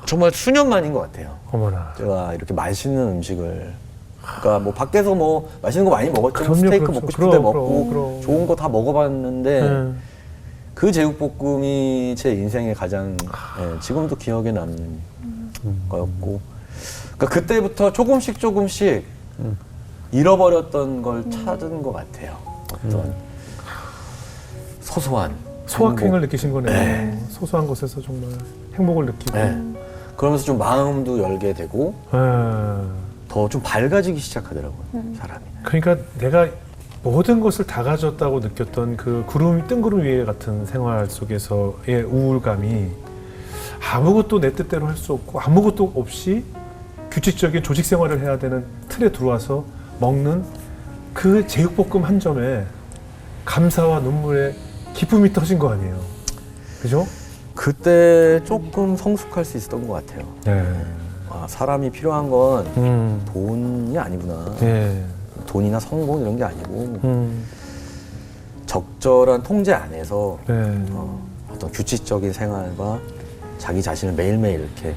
정말 수년 만인 것 같아요. 어머나. 제가 이렇게 맛있는 음식을 그러니까 뭐 밖에서 뭐 맛있는 거 많이 먹었죠. 그럼요, 스테이크 그렇죠. 먹고 싶을 때 그럼, 먹고 그럼. 좋은 거 다 먹어봤는데 네. 그 제육볶음이 제 인생의 가장 지금도 기억에 남는 거였고 그러니까 그때부터 조금씩 잃어버렸던 걸 찾은 것 같아요. 어떤 소소한 소확행을 행복. 느끼신 거네요. 소소한 곳에서 정말 행복을 느끼고. 네. 그러면서 좀 마음도 열게 되고 네. 더 좀 밝아지기 시작하더라고요. 사람이. 그러니까 내가 모든 것을 다 가졌다고 느꼈던 그 뜬구름 위에 같은 생활 속에서의 우울감이 아무것도 내 뜻대로 할 수 없고 아무것도 없이 규칙적인 조직 생활을 해야 되는 틀에 들어와서 먹는 그 제육볶음 한 점에 감사와 눈물에 기쁨이 터진 거 아니에요. 그죠? 그때 조금 성숙할 수 있었던 것 같아요. 네. 사람이 필요한 건 돈이 아니구나. 네. 돈이나 성공 이런 게 아니고 적절한 통제 안에서 네. 어떤 규칙적인 생활과 자기 자신을 매일매일 이렇게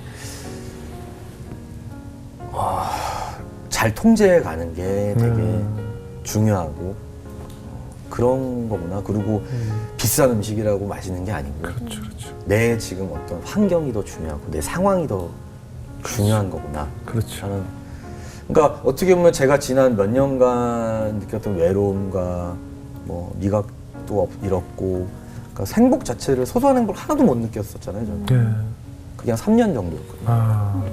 잘 통제해 가는 게 되게 중요하고 그런 거구나. 그리고 비싼 음식이라고 맛있는 게 아니고 그렇죠, 그렇죠. 내 지금 어떤 환경이 더 중요하고 내 상황이 더 중요한 거구나. 그렇죠. 저는 그러니까 어떻게 보면 제가 지난 몇 년간 느꼈던 외로움과 뭐 미각도 잃었고 그러니까 행복 자체를 소소한 행복을 하나도 못 느꼈었잖아요. 저는 네. 그게 한 3년 정도였거든요.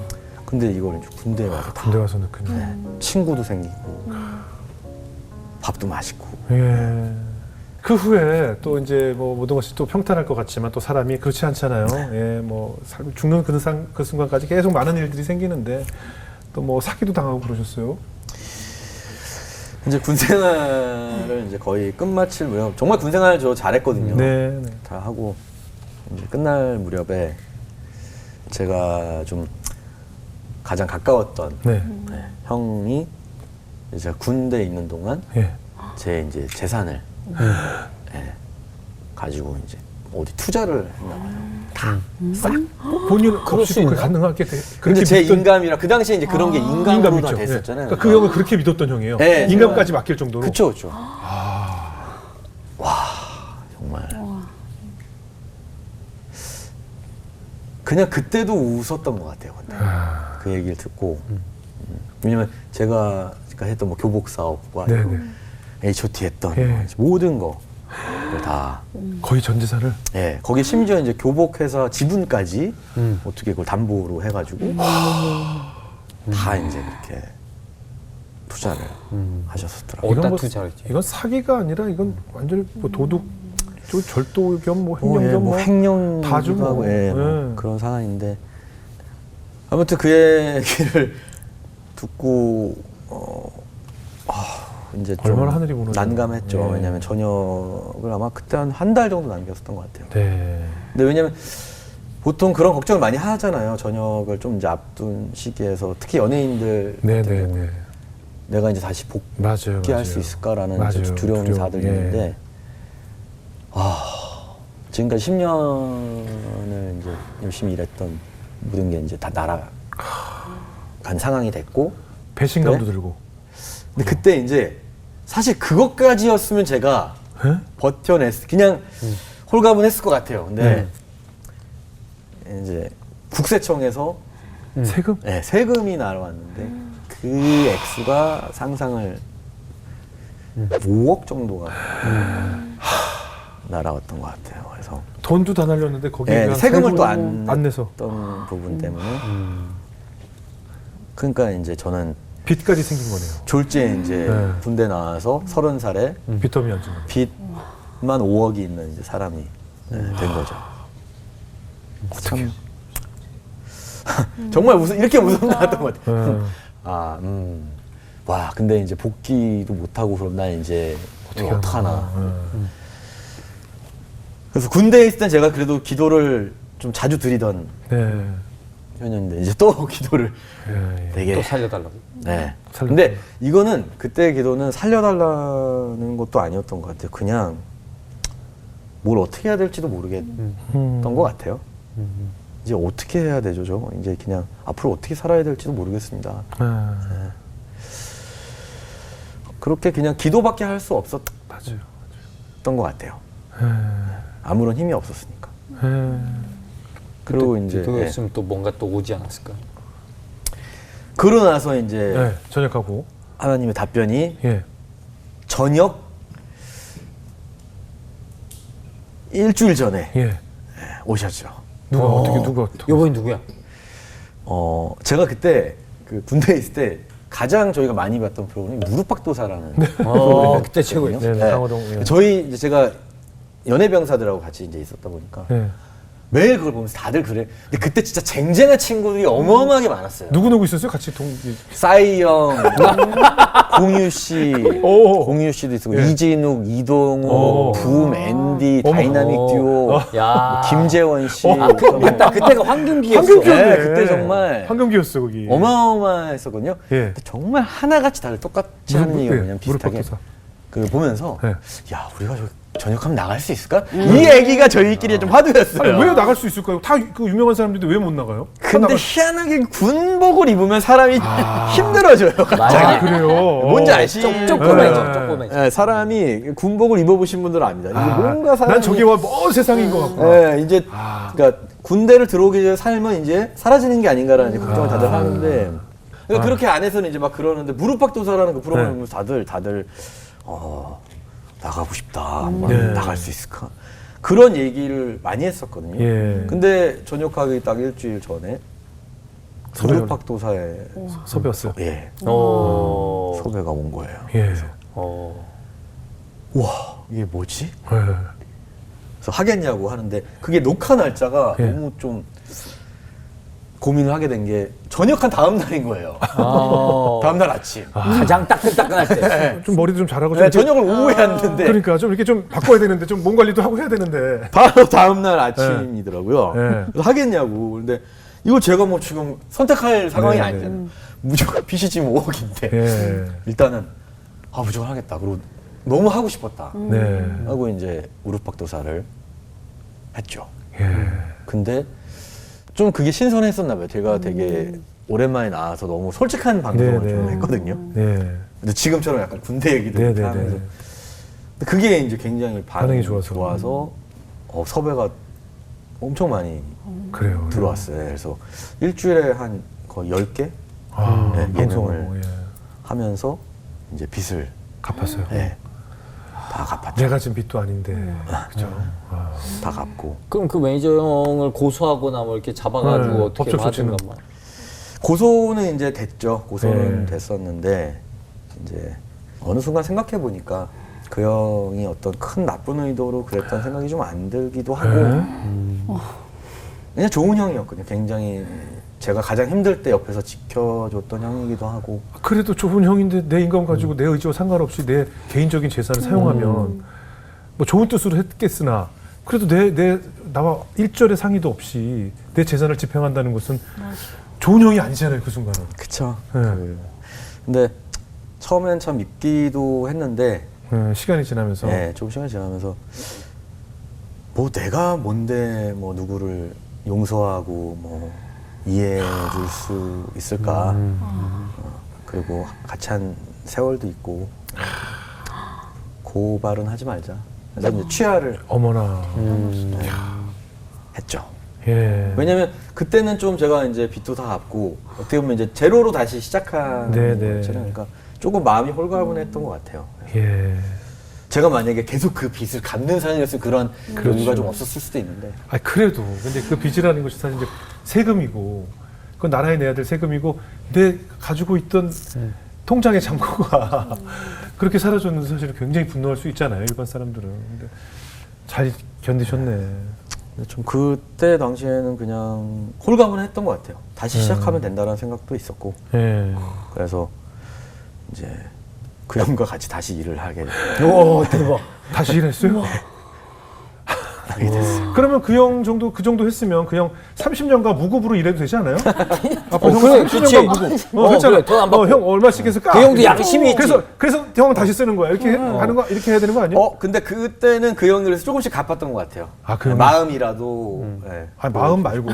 근데 이걸 이제 군대에 와서 다 군대 와서 느끼는. 네. 친구도 생기고 밥도 맛있고 예. 그 후에 또 이제 뭐 모든 것이 또 평탄할 것 같지만 또 사람이 그렇지 않잖아요. 예, 뭐 죽는 그 순간까지 계속 많은 일들이 생기는데 또 뭐 사기도 당하고 그러셨어요. 이제 군생활을 이제 거의 끝마칠 무렵 정말 군생활 저 잘했거든요. 네, 네. 다 하고 이제 끝날 무렵에 제가 좀 가장 가까웠던 네. 네, 형이 제가 군대에 있는 동안 예. 제 이제 재산을 예, 가지고 이제 어디 투자를 했나 봐요. 싹. 본인 그럴 없이 수 그 있나? 가능하게 근데 그렇게 제 믿던 인감이라 그 당시에 이제 그런 게 인감으로 다 인감이죠. 됐었잖아요. 그러니까 그 형을 그렇게 믿었던 형이에요. 네. 인감까지 맡길 정도로. 그쵸, 그쵸. 와, 정말. 그냥 그때도 웃었던 것 같아요, 근데. 그 얘기를 듣고. 왜냐면 제가 했던 뭐 교복 사업과 네네. H.O.T 했던 예. 모든 거 다. 거의 전 재산을. 예, 거기 심지어 이제 교복회사 지분까지 어떻게 그걸 담보로 해가지고 다 이제 그렇게 투자를 하셨었더라고요. 어디다 뭐 투자를 했지? 이건 사기가 아니라 이건 완전히 뭐 도둑, 절도 겸 뭐 뭐, 횡령 예, 겸 뭐 뭐 횡령 다죠, 뭐. 하고 예, 뭐 예. 그런 상황인데 아무튼 그 얘기를 듣고 이제 좀 얼마나 하늘이 무너져. 난감했죠. 예. 왜냐하면 저녁을 아마 그때 한 달 정도 남겼었던 것 같아요. 네. 근데 왜냐면 보통 그런 걱정을 많이 하잖아요. 저녁을 좀 이제 앞둔 시기에서 특히 연예인들 같은 경우 네네네. 내가 이제 다시 맞아요. 복귀할 수 있을까라는 맞아요. 이제 두려움이 두려움. 다들 예. 있는데 지금까지 10년을 이제 열심히 일했던 모든 게 이제 다 날아간 상황이 됐고 배신감도 네? 들고. 근데 그때 이제 사실 그것까지였으면 제가 예? 그냥 홀가분했을 것 같아요. 근데 이제 국세청에서 세금? 네, 세금이 날아왔는데 그 액수가 상상을 5억 정도가 날아왔던 것 같아요. 그래서 돈도 다 날렸는데 거기에 네, 대한 세금을 또 안 내서 냈던 부분 때문에 그러니까 이제 저는 빚까지 생긴 거네요. 졸지에 이제 네. 군대 나와서 30살에 빚더미 앉은 거. 빚만 5억이 있는 이제 사람이 된 거죠. 참 정말 이렇게 무섭지 않았던 것 같아요. 와, 근데 이제 복귀도 못하고 그럼 난 이제 어떡하나. 그래서 군대에 있을 땐 제가 그래도 기도를 좀 자주 드리던 네. 편이었는데 이제 또 기도를 예, 예. 되게 또 살려달라고? 네. 살려- 근데 이거는 그때 기도는 살려달라는 것도 아니었던 것 같아요. 그냥 뭘 어떻게 해야 될지도 모르겠던 것 같아요. 이제 어떻게 해야 되죠, 저? 이제 그냥 앞으로 어떻게 살아야 될지도 모르겠습니다. 그렇게 그냥 기도밖에 할 수 없었던 맞아요. 것 같아요. 아무런 힘이 없었으니까. 그리고 이제 기도했으면 또 뭔가 또 오지 않았을까? 그러고 나서 이제 네, 전역하고. 하나님의 답변이 예. 저녁 일주일 전에 예. 오셨죠. 누가 요번이 누구야? 제가 그때 그 군대에 있을 때 가장 저희가 많이 봤던 프로그램이 무릎팍도사라는 그때 최고예요. 네, 네. 강호동. 예. 저희 이제 제가 연예병사들하고 같이 이제 있었다 보니까 예. 매일 그걸 보면서 다들 그래. 근데 그때 진짜 쟁쟁한 친구들이 어마어마하게 많았어요. 누구 있었어요? 같이 싸이 형, 공유 씨, 오. 공유 씨도 있었고 예. 이진욱, 이동우, 오. 붐, 앤디, 어머. 다이나믹 듀오, 야. 김재원 씨. 맞다. 그때가 황금기였어. 황금기였네. 네, 그때 정말 황금기였어 거기. 어마어마했었거든요. 예. 근데 정말 하나같이 다들 똑같이 하는 얘기가 뭐냐면 비슷하게 무릎팍도사. 그 보면서 예. 야 우리가 전역하면 나갈 수 있을까? 이 얘기가 저희끼리 좀 화두였어요. 아니, 왜 나갈 수 있을까요? 다 그 유명한 사람들인데 왜 못 나가요? 다 근데 나갈 희한하게 군복을 입으면 사람이 힘들어져요. 갑자기. 그래요. 뭔지 아시죠? 쪼꼬매져, 네. 쪼꼬매져. 네, 사람이 군복을 입어보신 분들은 압니다. 이게 뭔가 사람이 난 저기와 먼 세상인 것 같구나. 네, 이제 그러니까 군대를 들어오기 전에 삶은 이제 사라지는 게 아닌가라는 이제 걱정을 다들 하는데 그러니까 그렇게 안에서는 이제 막 그러는데 무릎팍도사라는 그 프로그램을 보면서 다들 나가고 싶다. 네. 나갈 수 있을까? 그런 얘기를 많이 했었거든요. 예. 근데 전역하기 딱 일주일 전에 섭외가- 무릎팍도사에 섭외였어요. 예, 오. 섭외가 온 거예요. 예. 와 이게 뭐지? 예. 그래서 하겠냐고 하는데 그게 녹화 날짜가 예. 너무 좀 고민을 하게 된 게 전역한 다음 날인 거예요. 다음 날 아침. 가장 따끈따끈할 때. 좀 머리도 좀 잘하고 네, 좀 이렇게- 저녁을 오후에 했는데 그러니까 좀 이렇게 좀 바꿔야 되는데 좀 몸 관리도 하고 해야 되는데. 바로 다음 날 아침이더라고요. 네. 그래서 하겠냐고. 근데 이거 제가 뭐 지금 선택할 상황이 네, 아니잖아요. 무조건 빚이 지금 5억인데 예. 일단은 무조건 하겠다. 그리고 너무 하고 싶었다. 네. 하고 이제 우르팍도사를 했죠. 예. 근데 좀 그게 신선했었나 봐요. 제가 되게 오랜만에 나와서 너무 솔직한 방송을 네, 좀 네. 했거든요. 네. 근데 지금처럼 약간 군대 얘기도 네, 이렇게 네, 하면서 네. 근데 그게 이제 굉장히 반응이 반응이 좋아서. 좋아서 섭외가 엄청 많이 그래요. 들어왔어요. 그래서 일주일에 한 거의 10개 아, 네, 방송을 예능을 예. 하면서 이제 빚을 갚았어요. 다 갚았죠. 내가 진 빚도 아닌데. 그죠. 아. 다 갚고 그럼 그 매니저 형을 고소하거나 뭐 이렇게 잡아가지고 네, 어떻게 법적 조치는. 하든가 뭐. 고소는 이제 됐죠. 고소는 네. 됐었는데 이제 어느 순간 생각해 보니까 그 형이 어떤 큰 나쁜 의도로 그랬던 생각이 좀 안 들기도 하고 네. 그냥 좋은 형이었거든요. 굉장히 제가 가장 힘들 때 옆에서 지켜줬던 형이기도 하고 그래도 좋은 형인데 내 인감 가지고 내 의지와 상관없이 내 개인적인 재산을 사용하면 뭐 좋은 뜻으로 했겠으나 그래도 나와 일절의 상의도 없이 내 재산을 집행한다는 것은 좋은 형이 아니잖아요, 그 순간은. 그쵸. 네. 근데 처음엔 참 믿기도 했는데 시간이 지나면서. 좀 시간이 지나면서 뭐 내가 뭔데 뭐 누구를 용서하고 뭐 이해해 줄 수 있을까. 그리고 같이 한 세월도 있고 고발은 하지 말자. 그래서 이제 취하를 어머나. 했죠. 예. 왜냐면 그때는 좀 제가 이제 빚도 다 갚고 어떻게 보면 이제 제로로 다시 시작한 네, 네. 거잖아요. 그러니까 조금 마음이 홀가분했던 것 같아요. 예. 제가 만약에 계속 그 빚을 갚는 사람이었으면 그런 그렇죠. 여유가 좀 없었을 수도 있는데 아 그래도 근데 그 빚이라는 것이 사실 이제 세금이고 그건 나라에 내야 될 세금이고 내 가지고 있던 통장의 잔고가 그렇게 사라졌는데 사실 굉장히 분노할 수 있잖아요, 일반 사람들은. 근데 잘 견디셨네. 근데 좀 그때 당시에는 그냥 홀가분했던 것 같아요. 다시 시작하면 된다는 생각도 있었고 예. 그래서 이제 그 형과 같이 다시 일을 하게 됐어요. 오 대박. 다시 일했어요? 그러면 그 형 정도 그 정도 했으면 그 형 30년간 무급으로 일해도 되지 않아요? 앞으로 형 그래, 30년간 그치. 무급. 그렇잖아. 그래, 돈안 받고. 형 얼마씩 해서 까. 그 형도 양심이 있지. 그래서 형은 다시 쓰는 거야. 이렇게 하는 거 이렇게 해야 되는 거 아니에요? 근데 그때는 그 형이 그래서 조금씩 갚았던 것 같아요. 아, 그 형이? 마음이라도. 예. 아니, 마음 말고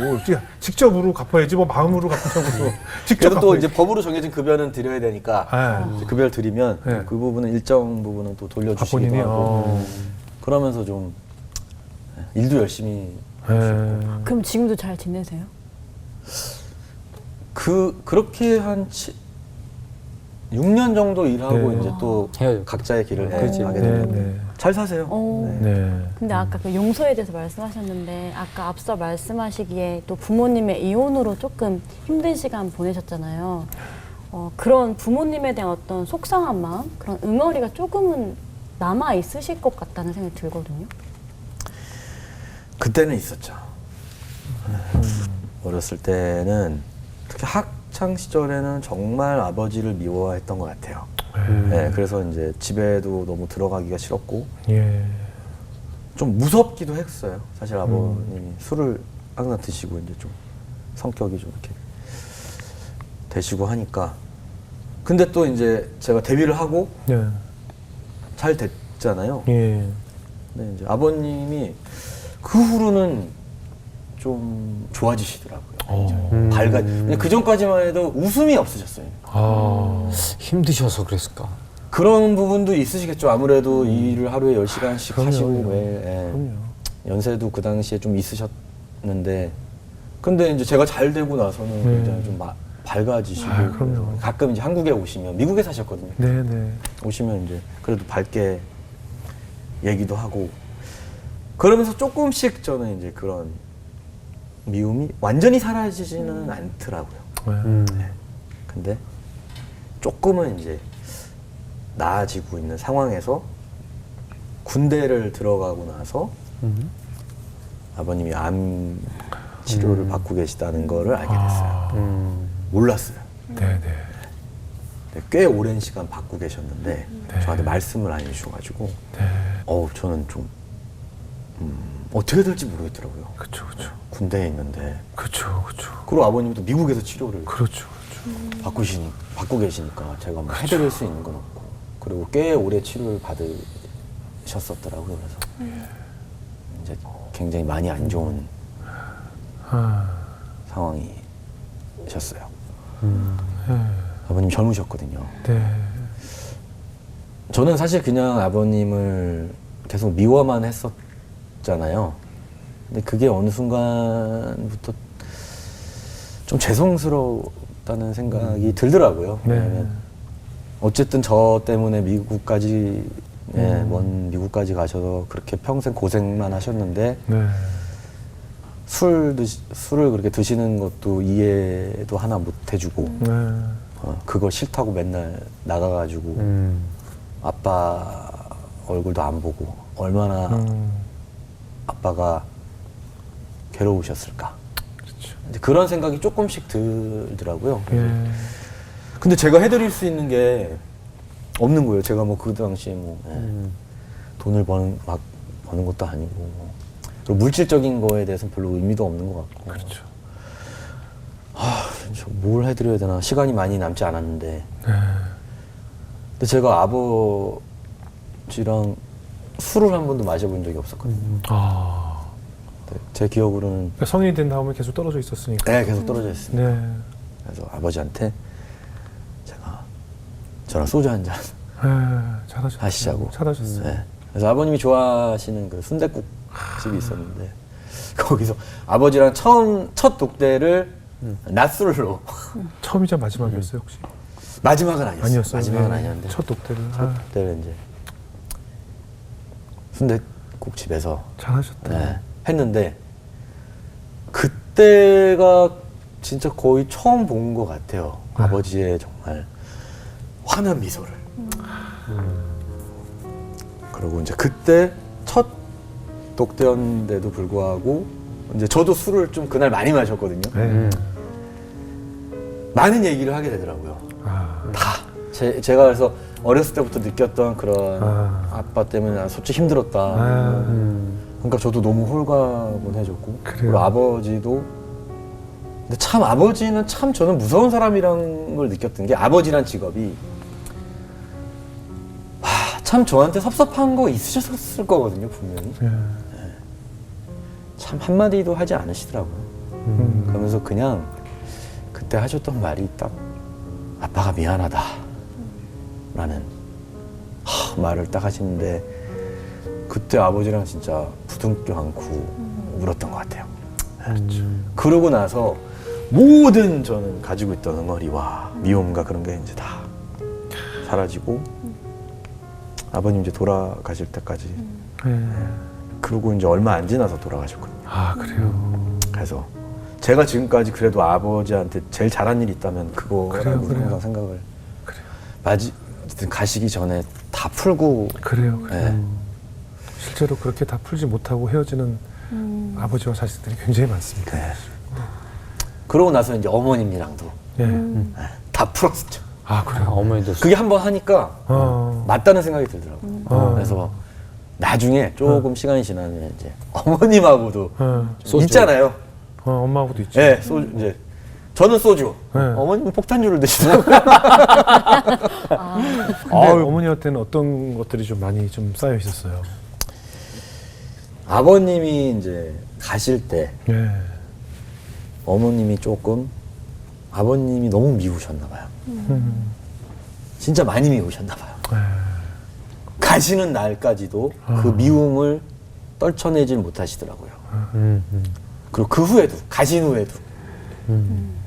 직접으로 갚아야지 뭐 마음으로 갚으라고. 직접 그래도 또 갚아야지. 이제 법으로 정해진 급여는 드려야 되니까 아. 이제 급여를 드리면 네. 그 부분은 일정 부분은 또 돌려주시기도 본인이 하고 그러면서 좀 일도 열심히 예. 그럼 지금도 잘 지내세요? 그렇게 한 6년 정도 일하고 네. 이제 또 헤어져. 각자의 길을 그렇지. 가게 네, 되고 네. 잘 사세요. 어. 네. 네. 근데 아까 그 용서에 대해서 말씀하셨는데 아까 앞서 말씀하시기에 또 부모님의 이혼으로 조금 힘든 시간 보내셨잖아요. 그런 부모님에 대한 어떤 속상한 마음, 그런 응어리가 조금은 남아 있으실 것 같다는 생각이 들거든요. 그때는 있었죠. 어렸을 때는 특히 학창 시절에는 정말 아버지를 미워했던 것 같아요. 네, 그래서 이제 집에도 너무 들어가기가 싫었고 예. 좀 무섭기도 했어요. 사실 아버님이 술을 항상 드시고 이제 좀 성격이 좀 이렇게 되시고 하니까. 근데 또 이제 제가 데뷔를 하고 예. 잘 됐잖아요. 예. 근데 이제 아버님이 그 후로는 좀 좋아지시더라고요. 그냥 그 전까지만 해도 웃음이 없으셨어요. 아. 힘드셔서 그랬을까? 그런 부분도 있으시겠죠. 아무래도 일을 하루에 10시간씩 그럼요, 하시고 그럼요. 매일. 예. 그럼요. 연세도 그 당시에 좀 있으셨는데 근데 이제 제가 잘 되고 나서는 굉장히 좀 밝아지시고 아, 그럼요. 가끔 이제 한국에 오시면 미국에 사셨거든요. 네네. 오시면 이제 그래도 밝게 얘기도 하고 그러면서 조금씩 저는 이제 그런 미움이 완전히 사라지지는 않더라고요. 네. 근데 조금은 이제 나아지고 있는 상황에서 군대를 들어가고 나서 아버님이 암 치료를 받고 계시다는 거를 알게 됐어요. 몰랐어요. 네. 네, 꽤 오랜 시간 받고 계셨는데 저한테 말씀을 안 해주셔가지고 저는 좀 어떻게 될지 모르겠더라고요. 그렇죠. 군대에 있는데 그렇죠. 그리고 아버님도 미국에서 치료를 그렇죠. 받고 계시니까 제가 뭐 해드릴 수 있는 건 없고 그리고 꽤 오래 치료를 받으셨었더라고요. 그래서 이제 굉장히 많이 안 좋은 상황이셨어요. 아버님 젊으셨거든요. 네. 저는 사실 그냥 아버님을 계속 미워만 했었잖아요. 근데 그게 어느 순간부터 좀 죄송스럽다는 생각이 들더라고요. 네. 왜냐면 어쨌든 저 때문에 미국까지 먼 미국까지 가셔서 그렇게 평생 고생만 하셨는데 네. 술을 그렇게 드시는 것도 이해도 하나 못 해주고 네. 그거 싫다고 맨날 나가가지고 아빠 얼굴도 안 보고 얼마나 아빠가 괴로우셨을까. 그렇죠. 이제 그런 생각이 조금씩 들더라고요. 예. 근데 제가 해드릴 수 있는 게 없는 거예요. 제가 뭐 그 당시에 뭐 돈을 버는 것도 아니고 그리고 물질적인 거에 대해서는 별로 의미도 없는 것 같고. 그렇죠. 저 뭘 해드려야 되나 시간이 많이 남지 않았는데. 네. 근데 제가 아버지랑 술을 한 번도 마셔본 적이 없었거든요. 네, 제 기억으로는 그러니까 성인이 된 다음에 계속 떨어져 있었으니까. 네, 계속 떨어져 있습니다. 네. 그래서 아버지한테 제가 저랑 소주 한 잔 잘하셨어요. 하시자고. 잘하셨어요. 네. 그래서 아버님이 좋아하시는 그 순댓국 집이 있었는데 거기서 아버지랑 첫 독대를 낮술로 처음이자 마지막이었어요 혹시? 마지막은 아니었어요. 아니었어요. 마지막은 네. 아니었는데 첫 독대를. 첫 독대를 이제 순댓국 집에서 잘하셨다. 했는데 그때가 진짜 거의 처음 본 것 같아요. 아버지의 정말 환한 미소를. 그리고 이제 그때 첫 독대였는데도 불구하고 이제 저도 술을 좀 그날 많이 마셨거든요. 네. 많은 얘기를 하게 되더라고요. 다. 제가 그래서 어렸을 때부터 느꼈던 그런 아빠 때문에 나 솔직히 힘들었다. 그러니까 저도 너무 홀가분해졌고 그래요. 그리고 아버지도 근데 참 아버지는 참 저는 무서운 사람이라는 걸 느꼈던 게 아버지란 직업이 참 저한테 섭섭한 거 있으셨을 거거든요 분명히. 참 한마디도 하지 않으시더라고요. 그러면서 그냥 그때 하셨던 말이 딱 아빠가 미안하다 라는 말을 딱 하시는데 그때 아버지랑 진짜 부둥켜 안고 울었던 것 같아요. 그러고 나서 모든 저는 가지고 있던 응어리와 미움과 그런 게 이제 다 사라지고 아버님 이제 돌아가실 때까지 그러고 이제 얼마 안 지나서 돌아가셨거든요. 아 그래요. 그래서 제가 지금까지 그래도 아버지한테 제일 잘한 일이 있다면 그거라고 그래요. 항상 생각을 어쨌든 가시기 전에 다 풀고 그래요. 네. 실제로 그렇게 다 풀지 못하고 헤어지는 아버지와 자식들이 굉장히 많습니다. 네. 그러고 나서 이제 어머님이랑도 다 풀었죠. 아 그래요. 어머니도 그게 한번 하니까 어. 맞다는 생각이 들더라고요. 그래서 나중에 조금 시간이 지나면 이제 어머님하고도 소주. 있잖아요. 엄마하고도 있죠. 네, 소주 이제 저는 소주, 네. 어머님은 폭탄주를 드시더라고요. 근데 어머니한테는 어떤 것들이 좀 많이 좀 쌓여 있었어요. 아버님이 이제 가실 때 네. 어머님이 조금 아버님이 너무 미우셨나 봐요. 진짜 많이 미우셨나 봐요. 가시는 날까지도 그 미움을 떨쳐내질 못하시더라고요. 그리고 그 후에도 가신 후에도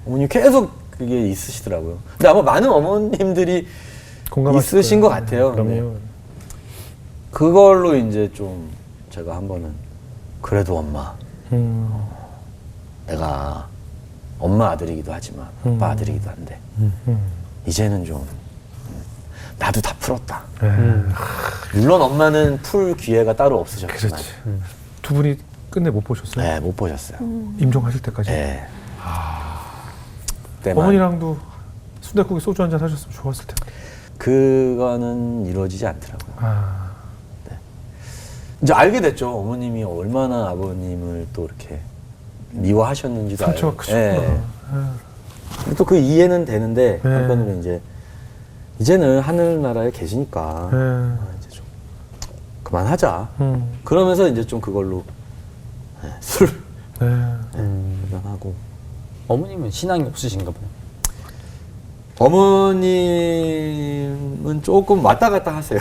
어머님 계속 그게 있으시더라고요. 근데 아마 많은 어머님들이 공감하실 있으신 거예요. 것 같아요. 그럼요. 네. 그걸로 이제 좀 제가 한 번은 그래도 엄마 내가 엄마 아들이기도 하지만 아빠 아들이기도 한데 이제는 좀 나도 다 풀었다. 물론 엄마는 풀 기회가 따로 없으셨지만 그렇지. 두 분이 끝내 못 보셨어요? 네, 못 보셨어요. 임종하실 때까지? 네. 때만. 어머니랑도 순댓국에 소주 한잔 하셨으면 좋았을 텐데. 그거는 이루어지지 않더라고요. 아, 이제 알게 됐죠. 어머님이 얼마나 아버님을 또 이렇게 미워하셨는지도 상처가 알고. 크셨구나. 예. 아, 또 그 이해는 되는데 네. 한편으로 이제는 하늘나라에 계시니까 네. 이제 좀 그만하자. 음, 그러면서 이제 좀 그걸로 술 네. 한잔하고. 어머님은 신앙이 없으신가 봐요. 어머님은 조금 왔다 갔다 하세요.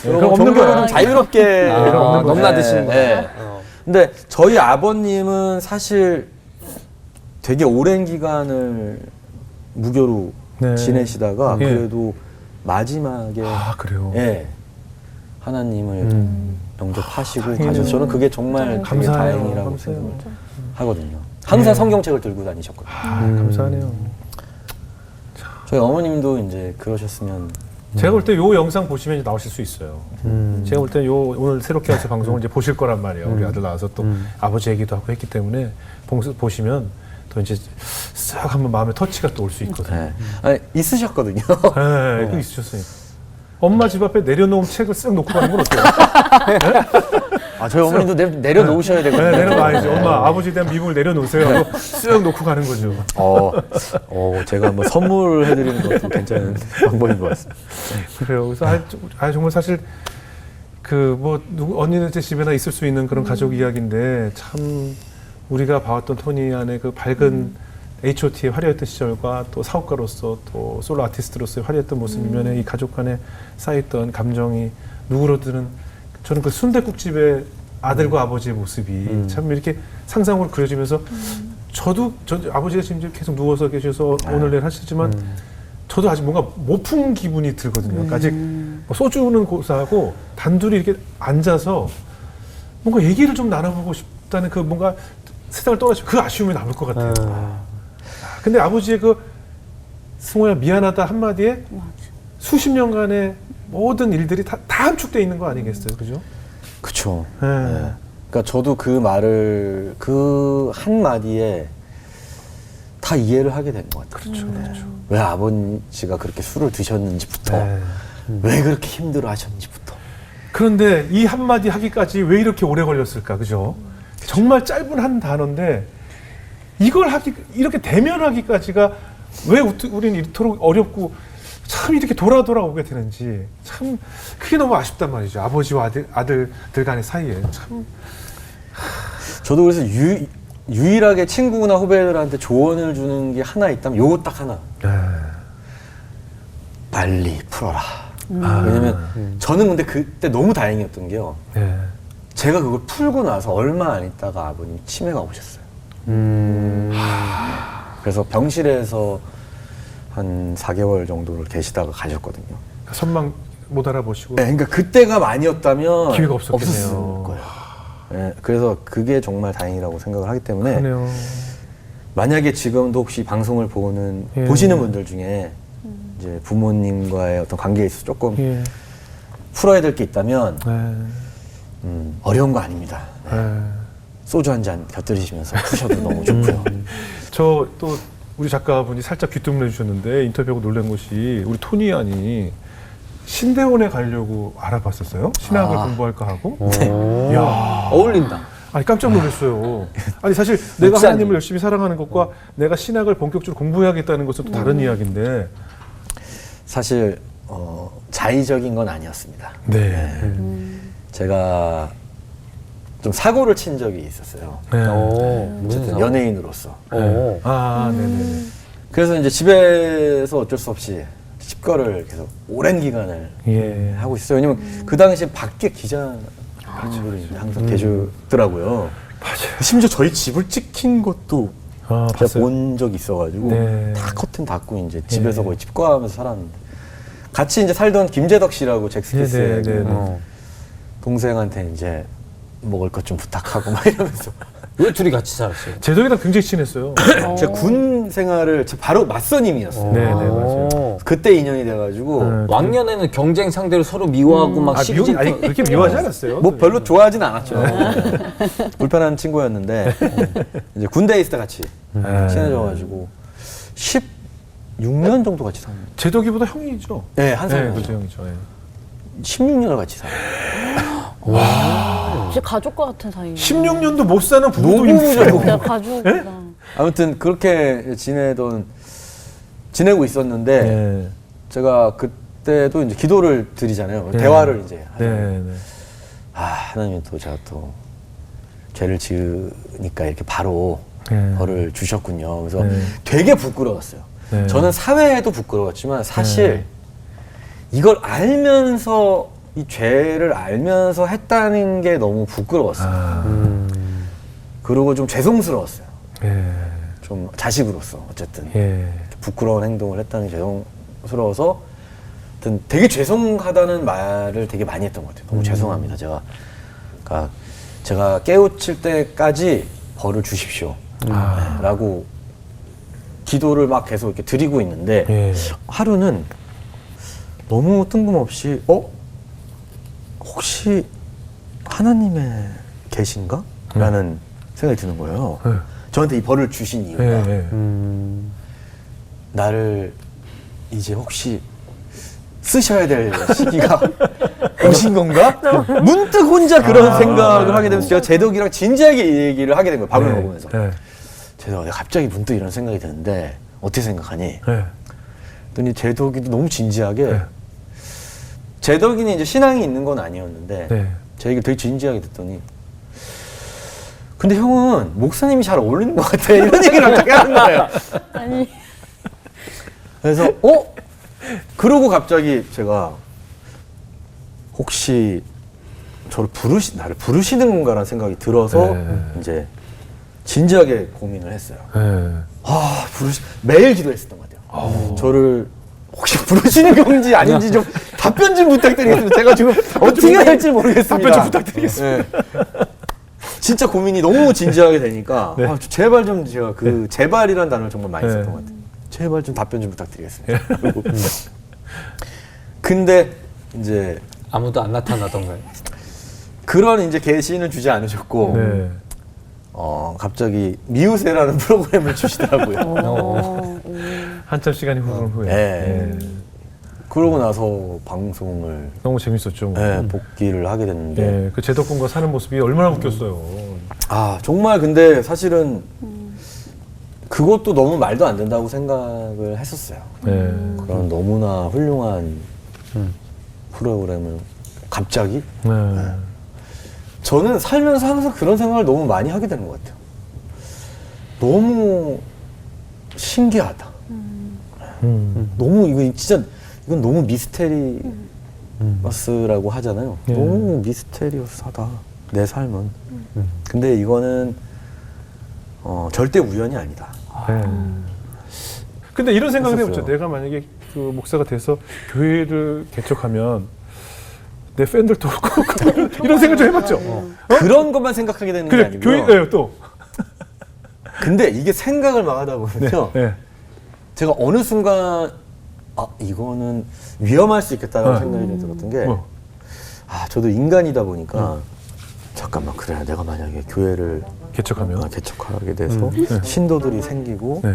그럼 없는 종교를 거야. 좀 자유롭게 아, 넘나드시는 거예요. 네. 근데 저희 아버님은 사실 되게 오랜 기간을 무교로 네. 지내시다가 예. 그래도 마지막에 아, 그래요. 예, 하나님을 음. 영접하시고 다행이네요. 가셔서 저는 그게 정말 되게 감사해요. 다행이라고 감사해요. 생각을 하거든요. 항상 예. 성경책을 들고 다니셨거든요. 아, 감사하네요. 저희 어머님도 이제 그러셨으면 제가 볼 때 요 영상 보시면 이제 나오실 수 있어요. 제가 볼 때 요 오늘 새롭게 하실 방송을 이제 보실 거란 말이에요. 우리 아들 나와서 또 아버지 얘기도 하고 했기 때문에 보시면 또 이제 싹 한번 마음에 터치가 또 올 수 있거든요. 네. 아니, 있으셨거든요. 네, 그 있으셨어요. 엄마 집 앞에 내려놓은 책을 쓱 놓고 가는 건 어때요? 아, 저희 어머님도 내려놓으셔야 되거든요. 네, 내려놔야죠. 엄마, 아버지에 대한 미움을 내려놓으세요. 하고 쓱 놓고 가는 거죠. 제가 한번 선물해드리는 것도 괜찮은 방법인 것 같습니다. 그래요. 그래서 정말 사실 언니네 집에나 있을 수 있는 그런 가족 이야기인데 참 우리가 봐왔던 토니 안의 그 밝은 H.O.T의 화려했던 시절과 또 사업가로서 또 솔로 아티스트로서의 화려했던 모습이면 이 가족 간에 쌓였던 감정이 누구로든 저는 그 순댓국집의 아들과 아버지의 모습이 참 이렇게 상상으로 그려지면서 저도 아버지가 지금 계속 누워서 계셔서 오늘 내일 하시지만 저도 아직 뭔가 못 푼 기분이 들거든요. 그러니까 아직 뭐 소주는 고사하고 단둘이 이렇게 앉아서 뭔가 얘기를 좀 나눠보고 싶다는 그 뭔가 세상을 떠나시면 그 아쉬움이 남을 것 같아요. 근데 아버지의 그 승호야 미안하다 한마디에 수십 년간의 모든 일들이 다 함축되어 있는 거 아니겠어요? 그죠? 그쵸. 네. 네. 그러니까 저도 그 말을 그 한마디에 다 이해를 하게 된 것 같아요. 그렇죠. 그렇죠. 왜 아버지가 그렇게 술을 드셨는지부터 네. 왜 그렇게 힘들어 하셨는지부터. 그런데 이 한마디 하기까지 왜 이렇게 오래 걸렸을까? 그죠? 정말 짧은 한 단어인데 이걸 이렇게 대면하기까지가 왜 우리는 이토록 어렵고 참 이렇게 돌아오게 되는지 참 그게 너무 아쉽단 말이죠. 아버지와 아들들 간의 사이에 참. 저도 그래서 유일하게 친구나 후배들한테 조언을 주는 게 하나 있다면 요거 딱 하나. 빨리 풀어라. 왜냐면 저는 근데 그때 너무 다행이었던 게요. 네. 제가 그걸 풀고 나서 얼마 안 있다가 아버님 치매가 오셨어요. 그래서 병실에서 한 4개월 정도를 계시다가 가셨거든요. 선망 못 알아보시고 네, 그러니까 그때가 만이었다면 기회가 없었겠네요. 없었을 거예요. 네, 그래서 그게 정말 다행이라고 생각을 하기 때문에 그러네요. 만약에 지금도 혹시 방송을 보시는 분들 중에 이제 부모님과의 어떤 관계에 있어서 조금 예. 풀어야 될 게 있다면 네. 어려운 거 아닙니다. 네. 소주 한 잔 곁들이시면서 푸셔도 너무 좋고요. 저 또 우리 작가분이 살짝 귀뜸을 해주셨는데 인터뷰하고 놀란 것이 우리 토니 안이 신대원에 가려고 알아봤었어요. 신학을 공부할까 하고. 이야. 어울린다. 아니 깜짝 놀랐어요. 아니 사실 내가 목사님. 하나님을 열심히 사랑하는 것과 내가 신학을 본격적으로 공부해야겠다는 것은 또 다른 이야기인데. 사실 자의적인 건 아니었습니다. 네. 제가 좀 사고를 친 적이 있었어요. 네. 어쨌든 연예인으로서. 아, 네네. 그래서 이제 집에서 어쩔 수 없이 집거를 계속 오랜 기간을 예. 하고 있어요. 왜냐면 그 당시에 밖에 기자분들이 항상 계시더라고요. 맞아요. 심지어 저희 집을 찍힌 것도 아, 제가 봤어요. 본 적이 있어가지고 네. 다 커튼 닫고 이제 집에서 거의 집과하면서 살았는데 같이 이제 살던 김재덕 씨라고 잭스키스의 네, 네, 네, 네. 동생한테 이제 먹을 것 좀 부탁하고 막 이러면서 왜 둘이 같이 살았어요? 제덕이랑 굉장히 친했어요. 제가 군 생활을 바로 맞선임이었어요. 네, 맞아요. 그때 인연이 돼가지고 네. 왕년에는 경쟁 상대로 서로 미워하고 막 시기질 아니 그렇게 미워하지 않았어요. 뭐 별로 좋아하진 않았죠. 불편한 친구였는데 이제 군대에 있을 때 같이 친해져가지고 16년 정도 같이 살았는데 제덕이보다 형이죠. 네, 한 살. 그렇죠, 형이죠. 네. 16년을 같이 살아요. 진짜 가족과 같은 사이. 16년도 못 사는 부부도 너무 있어요. 진짜 가족이다. 아무튼 그렇게 지내고 있었는데 네. 제가 그때도 이제 기도를 드리잖아요. 네. 대화를 이제 네, 하잖아요. 네. 하나님이 또 제가 또 죄를 지으니까 이렇게 바로 네. 벌을 주셨군요. 그래서 네. 되게 부끄러웠어요. 네. 저는 사회에도 부끄러웠지만 사실 이걸 알면서 이 죄를 알면서 했다는 게 너무 부끄러웠어요. 그리고 좀 죄송스러웠어요. 예. 좀 자식으로서 어쨌든 예. 부끄러운 행동을 했다는 게 죄송스러워서 하여튼 되게 죄송하다는 말을 되게 많이 했던 것 같아요. 너무 죄송합니다. 그러니까 제가 깨우칠 때까지 벌을 주십시오. 라고 기도를 막 계속 이렇게 드리고 있는데 예. 하루는 너무 뜬금없이 혹시 하나님의 계신가? 라는 생각이 드는 거예요. 네. 저한테 이 벌을 주신 이유가 예. 예. 나를 이제 혹시 쓰셔야 될 시기가 오신 건가? 문득 혼자 그런 생각을 하게 되면서 제가 제덕이랑 진지하게 이 얘기를 하게 된 거예요. 밥을 먹으면서. 네. 제덕아, 내가 갑자기 문득 이런 생각이 드는데 어떻게 생각하니? 네. 그랬더니 제덕이도 너무 진지하게 네. 제덕이는 이제 신앙이 있는 건 아니었는데 네. 제 얘기를 되게 진지하게 듣더니 근데 형은 목사님이 잘 어울리는 것 같아. 이런 얘기를 갑자기 하는 거예요. 아니. 그래서 그러고 갑자기 제가 혹시 나를 부르시는 건가라는 생각이 들어서 네. 이제 진지하게 고민을 했어요. 네. 매일 기도했었던 것 같아요. 저를 혹시 부르시는 건지 아닌지 좀 답변 좀 부탁드리겠습니다. 제가 지금 어떻게 해야 할지 모르겠습니다. 답변 좀 부탁드리겠습니다. 네. 진짜 고민이 너무 진지하게 되니까 네. 제발 좀 제가 제발이라는 단어를 정말 많이 네. 썼던 것 같아요. 제발 좀 답변 좀 부탁드리겠습니다. 근데 이제 아무도 안 나타나던가요? 그런 이제 계시는 주지 않으셨고 네. 갑자기 미우새라는 프로그램을 주시더라고요. 한참 시간이 흐른 후에. 네. 네. 그러고 나서 방송을 너무 재밌었죠. 복귀를 하게 됐는데 네. 그 제덕군과 사는 모습이 얼마나 웃겼어요. 정말 근데 사실은 그것도 너무 말도 안 된다고 생각을 했었어요. 네. 그런 너무나 훌륭한 프로그램을 갑자기 네. 저는 살면서 항상 그런 생각을 너무 많이 하게 되는 것 같아요. 너무 신기하다. 너무 이건 너무 미스테리어스라고 하잖아요. 네. 너무 미스테리어스하다. 내 삶은. 근데 이거는 절대 우연이 아니다. 네. 근데 이런 생각을 했었어요. 해봤죠. 내가 만약에 그 목사가 돼서 교회를 개척하면 내 팬들도 그렇고 이런 생각 좀 해봤죠. 그런 것만 생각하게 되는 게 그래 아니고요. 교회 또. 근데 이게 생각을 막 하다 보면요. 네. 제가 어느 순간 이거는 위험할 수 있겠다라는 생각이 좀 들었던 게 저도 인간이다 보니까 잠깐만 그래 내가 만약에 교회를 개척하면. 개척하게 돼서 신도들이 생기고 네.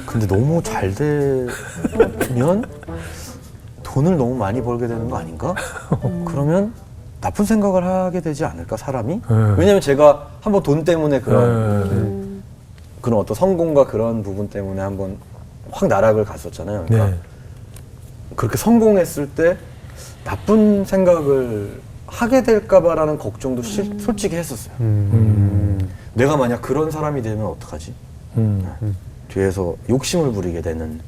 근데 너무 잘 되면 돈을 너무 많이 벌게 되는 거 아닌가? 그러면 나쁜 생각을 하게 되지 않을까 사람이? 왜냐면 제가 한번 돈 때문에 그런 어떤 성공과 그런 부분 때문에 한번 확 나락을 갔었잖아요. 그러니까 네. 그렇게 성공했을 때 나쁜 생각을 하게 될까봐라는 걱정도 솔직히 했었어요. 내가 만약 그런 사람이 되면 어떡하지? 뒤에서 욕심을 부리게 되는.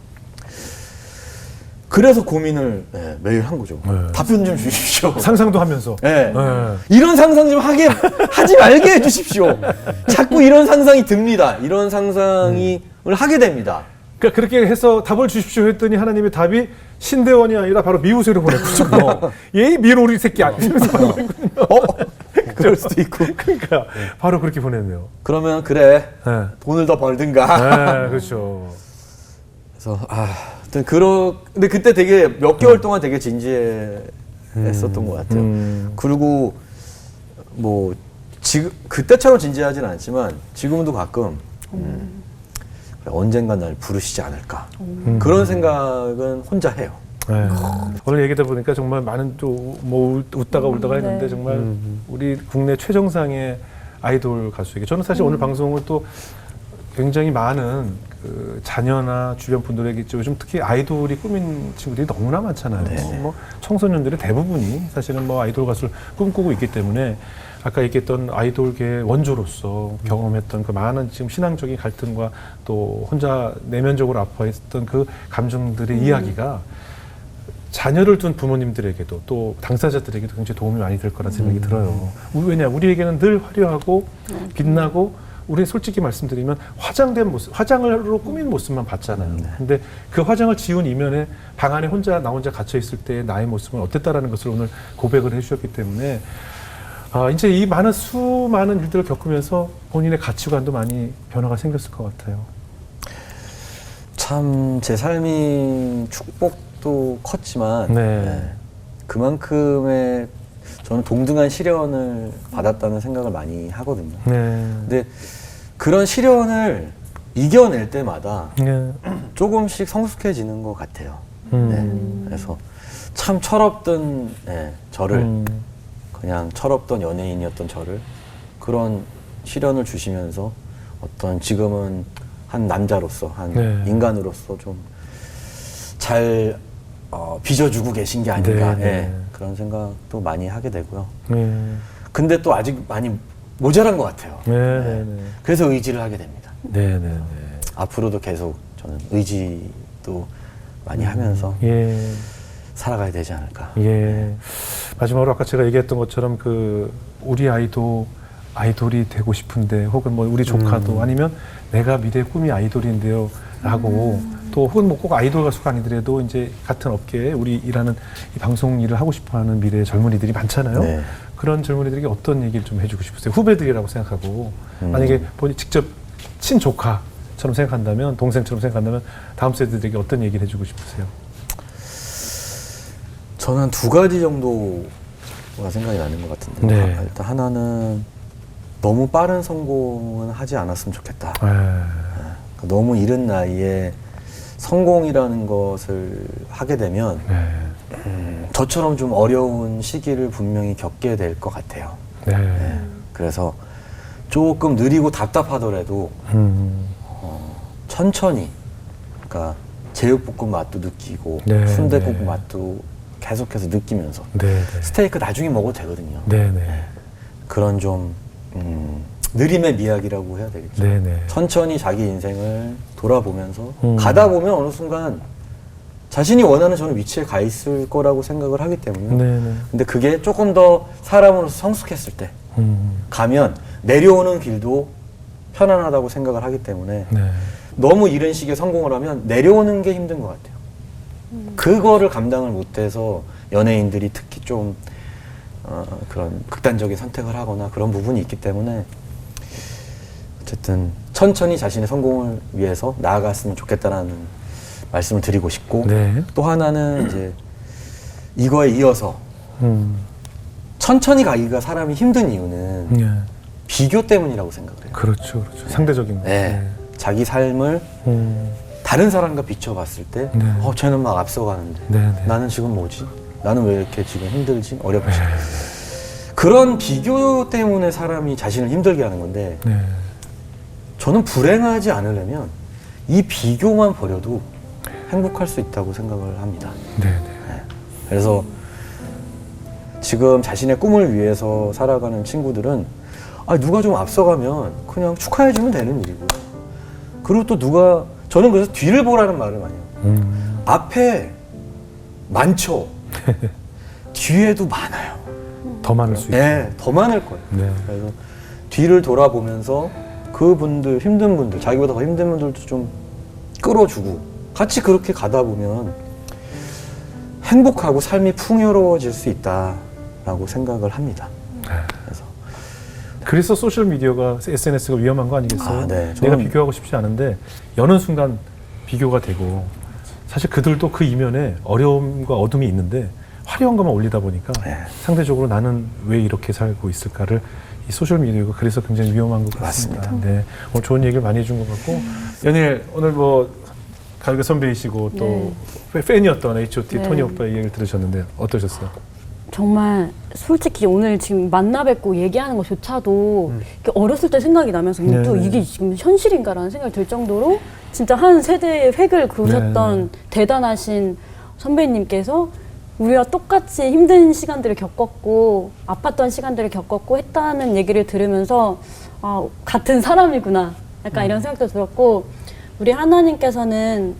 그래서 고민을 매일 한 거죠. 답변 좀 주십시오. 상상도 하면서. 네. 네. 이런 상상 좀 하지 말게 해주십시오. 자꾸 이런 상상이 듭니다. 이런 상상을 하게 됩니다. 그러니까 그렇게 해서 답을 주십시오 했더니 하나님의 답이 신대원이 아니라 바로 미우새로 보냈거든요. 얘이 미로리 새끼 아니면서 그럴 수도 있고. 그러니까 바로 그렇게 보냈네요. 그러면 그래 네. 돈을 더 벌든가. 네, 그렇죠. 그래서 하여튼 근데 그때 되게 몇 개월 동안 되게 진지했었던 것 같아요. 그리고 뭐 지금 그때처럼 진지하진 않지만 지금도 가끔 그래, 언젠가 날 부르시지 않을까 그런 생각은 혼자 해요. 네. 오늘 얘기다 보니까 정말 많은 또 뭐 웃다가 울다가 했는데 네. 정말 우리 국내 최정상의 아이돌 가수에게 저는 사실 오늘 방송을 또 굉장히 많은 그 자녀나 주변 분들에게 요즘 특히 아이돌이 꾸민 친구들이 너무나 많잖아요. 네네. 뭐 청소년들의 대부분이 사실은 뭐 아이돌 가수를 꿈꾸고 있기 때문에 아까 얘기했던 아이돌계 원조로서 경험했던 그 많은 지금 신앙적인 갈등과 또 혼자 내면적으로 아파했던 그 감정들의 이야기가 자녀를 둔 부모님들에게도 또 당사자들에게도 굉장히 도움이 많이 될 거라는 생각이 들어요. 왜냐, 우리에게는 늘 화려하고 빛나고 우리 솔직히 말씀드리면 화장된 모습, 화장으로 꾸민 모습만 봤잖아요. 근데 그 화장을 지운 이면에 방 안에 나 혼자 갇혀 있을 때 나의 모습은 어땠다라는 것을 오늘 고백을 해주셨기 때문에 이제 이 수많은 일들을 겪으면서 본인의 가치관도 많이 변화가 생겼을 것 같아요. 참 제 삶이 축복도 컸지만 네. 그만큼의 저는 동등한 시련을 받았다는 생각을 많이 하거든요. 네. 근데 그런 시련을 이겨낼 때마다 네. 조금씩 성숙해지는 것 같아요. 음. 그래서 참 철없던 저를 음. 그냥 철없던 연예인이었던 저를 그런 시련을 주시면서 어떤 지금은 한 남자로서 한 네. 인간으로서 좀 잘 빚어주고 계신 게 아닌가 네, 네. 그런 생각도 많이 하게 되고요. 네. 근데 또 아직 많이 모자란 것 같아요. 네. 네. 네. 그래서 의지를 하게 됩니다. 네. 네. 앞으로도 계속 저는 의지도 많이 하면서 예. 살아가야 되지 않을까. 예. 마지막으로 아까 제가 얘기했던 것처럼 우리 아이돌이 되고 싶은데 혹은 뭐 우리 조카도 아니면 내가 미래의 꿈이 아이돌인데요 라고 또 혹은 뭐 꼭 아이돌 가수가 아니더라도 이제 같은 업계에 우리 일하는 이 방송 일을 하고 싶어 하는 미래의 젊은이들이 많잖아요. 네. 그런 젊은이들에게 어떤 얘기를 좀 해주고 싶으세요? 후배들이라고 생각하고 만약에 본인 직접 친조카처럼 생각한다면 동생처럼 생각한다면 다음 세대들에게 어떤 얘기를 해주고 싶으세요? 저는 두 가지 정도가 생각이 나는 것 같은데 네. 일단 하나는 너무 빠른 성공은 하지 않았으면 좋겠다. 너무 이른 나이에 성공이라는 것을 하게 되면 저처럼 좀 어려운 시기를 분명히 겪게 될 것 같아요. 네. 그래서 조금 느리고 답답하더라도 천천히 그러니까 제육볶음 맛도 느끼고 네, 순댓국 네. 맛도 계속해서 느끼면서 네. 스테이크 나중에 먹어도 되거든요. 네. 그런 좀 느림의 미학이라고 해야 되겠죠. 네. 천천히 자기 인생을 돌아보면서 가다 보면 어느 순간 자신이 원하는 저는 위치에 가 있을 거라고 생각을 하기 때문에 네. 근데 그게 조금 더 사람으로서 성숙했을 때 가면 내려오는 길도 편안하다고 생각을 하기 때문에 네. 너무 이른 시기에 성공을 하면 내려오는 게 힘든 것 같아요. 그거를 감당을 못해서 연예인들이 특히 좀 그런 극단적인 선택을 하거나 그런 부분이 있기 때문에 어쨌든 천천히 자신의 성공을 위해서 나아갔으면 좋겠다라는 말씀을 드리고 싶고 네. 또 하나는 이제 이거에 이어서 음. 천천히 가기가 사람이 힘든 이유는 네. 비교 때문이라고 생각을 해요. 그렇죠. 상대적인 거. 네. 자기 삶을 다른 사람과 비춰봤을 때 네. 쟤는 막 앞서가는데 네. 나는 지금 뭐지? 나는 왜 이렇게 지금 힘들지? 어렵지? 그런 비교 때문에 사람이 자신을 힘들게 하는 건데 네. 저는 불행하지 않으려면 이 비교만 버려도 행복할 수 있다고 생각을 합니다. 네. 그래서 지금 자신의 꿈을 위해서 살아가는 친구들은 누가 좀 앞서가면 그냥 축하해주면 되는 일이고요. 그리고 또 저는 그래서 뒤를 보라는 말을 많이 해요. 앞에 많죠. 뒤에도 많아요. 더 많을 수 있어요. 네, 더 많을 거예요. 네. 그래서 뒤를 돌아보면서 그분들, 힘든 분들, 자기보다 더 힘든 분들도 좀 끌어주고 같이 그렇게 가다 보면 행복하고 삶이 풍요로워질 수 있다라고 생각을 합니다. 그래서 그래서 소셜 미디어가 SNS가 위험한 거 아니겠어요? 아, 네. 내가 저는- 비교하고 싶지 않은데 여는 순간 비교가 되고 사실 그들도 그 이면에 어려움과 어둠이 있는데 화려한 것만 올리다 보니까 네. 상대적으로 나는 왜 이렇게 살고 있을까를 이 소셜 미디어가 그래서 굉장히 위험한 것 같습니다. 네, 오늘 좋은 얘기를 많이 해준 것 같고 연일 오늘 뭐 가요계 선배이시고 또 팬이었던 H.O.T. 네. 토니 오빠의 얘기를 들으셨는데 어떠셨어요? 정말 솔직히 오늘 지금 만나 뵙고 얘기하는 것조차도 이렇게 어렸을 때 생각이 나면서 네. 또 이게 지금 현실인가라는 생각이 들 정도로 진짜 한 세대의 획을 그으셨던 대단하신 선배님께서 우리와 똑같이 힘든 시간들을 겪었고 아팠던 시간들을 겪었고 했다는 얘기를 들으면서 아, 같은 사람이구나 약간 이런 생각도 들었고 우리 하나님께서는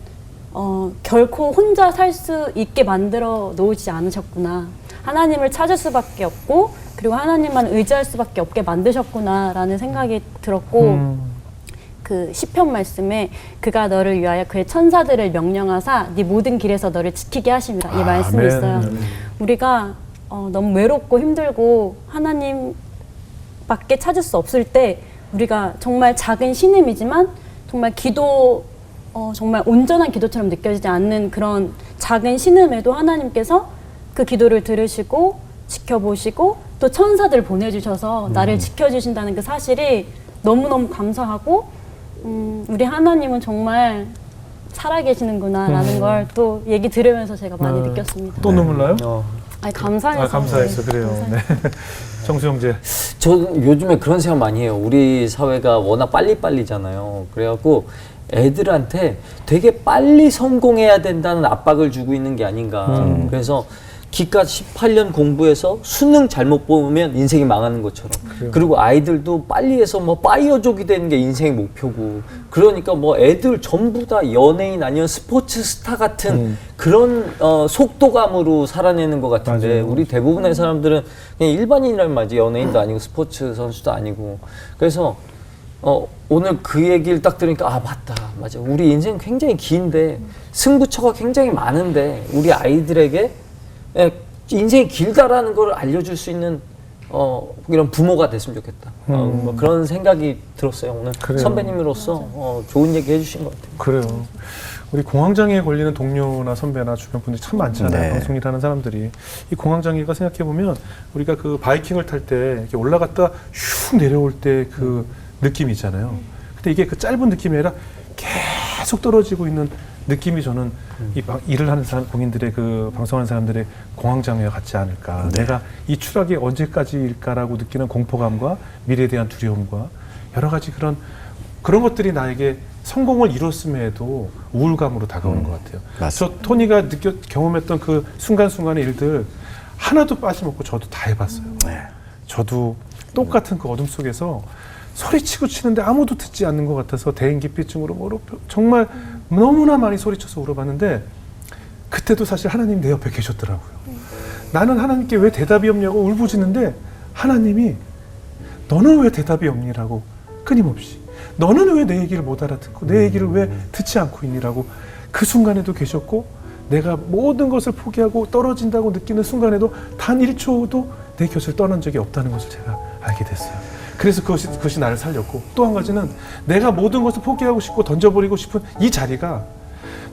결코 혼자 살 수 있게 만들어 놓으지 않으셨구나. 하나님을 찾을 수밖에 없고 그리고 하나님만 의지할 수밖에 없게 만드셨구나라는 생각이 들었고 그 시편 말씀에 그가 너를 위하여 그의 천사들을 명령하사 네 모든 길에서 너를 지키게 하심이라 이 말씀이 아멘. 있어요. 우리가 너무 외롭고 힘들고 하나님밖에 찾을 수 없을 때 우리가 정말 작은 신음이지만 정말 정말 온전한 기도처럼 느껴지지 않는 그런 작은 신음에도 하나님께서 그 기도를 들으시고 지켜보시고 또 천사들 보내주셔서 나를 지켜주신다는 그 사실이 너무너무 감사하고 우리 하나님은 정말 살아계시는구나라는 걸 또 얘기 들으면서 제가 많이 느꼈습니다. 또 눈물 나요? 아니 감사해서. 아, 감사해서 네, 그래요. 감사해서. 네. 정수영재. 저는 요즘에 그런 생각 많이 해요. 우리 사회가 워낙 빨리빨리잖아요. 그래갖고 애들한테 되게 빨리 성공해야 된다는 압박을 주고 있는 게 아닌가. 그래서 기껏 18년 공부해서 수능 잘못 보면 인생이 망하는 것처럼. 그리고 아이들도 빨리 해서 뭐 파이어족이 되는 게 인생의 목표고. 그러니까 뭐 애들 전부 다 연예인 아니면 스포츠 스타 같은 그런 속도감으로 살아내는 것 같은데 맞아요. 우리 대부분의 사람들은 그냥 일반인이란 말이지 연예인도 아니고 스포츠 선수도 아니고. 그래서 오늘 그 얘기를 딱 들으니까 아 맞아 우리 인생 굉장히 긴데 승부처가 굉장히 많은데 우리 아이들에게 인생이 길다라는 걸 알려줄 수 있는 이런 부모가 됐으면 좋겠다. 뭐 그런 생각이 들었어요 오늘. 그래요. 선배님으로서 좋은 얘기 해주신 것 같아요. 그래요. 우리 공황장애에 걸리는 동료나 선배나 주변 분들이 참 많잖아요. 네. 방송 일하는 사람들이. 이 공황장애가 생각해보면 우리가 그 바이킹을 탈 때 이렇게 올라갔다 슉 내려올 때 그 느낌이 있잖아요. 근데 이게 그 짧은 느낌이 아니라 계속 떨어지고 있는 느낌이 저는 일을 하는 사람, 공인들의 그 방송하는 사람들의 공황장애와 같지 않을까. 내가 이 추락이 언제까지일까라고 느끼는 공포감과 미래에 대한 두려움과 여러 가지 그런 것들이 나에게 성공을 이뤘음에도 우울감으로 다가오는 것 같아요. 맞습니다. 저 토니가 경험했던 그 순간순간의 일들 하나도 빠짐없고 저도 다 해봤어요. 네. 저도 똑같은 그 어둠 속에서 소리치고 치는데 아무도 듣지 않는 것 같아서 대인기피증으로 정말 너무나 많이 소리쳐서 울어봤는데 그때도 사실 하나님 내 옆에 계셨더라고요. 나는 하나님께 왜 대답이 없냐고 울부짖는데 하나님이 너는 왜 대답이 없니라고 끊임없이 너는 왜 내 얘기를 못 알아듣고 내 얘기를 왜 듣지 않고 있니라고 그 순간에도 계셨고 내가 모든 것을 포기하고 떨어진다고 느끼는 순간에도 단 1초도 내 곁을 떠난 적이 없다는 것을 제가 알게 됐어요. 그래서 그것이 나를 살렸고 또 한 가지는 내가 모든 것을 포기하고 싶고 던져버리고 싶은 이 자리가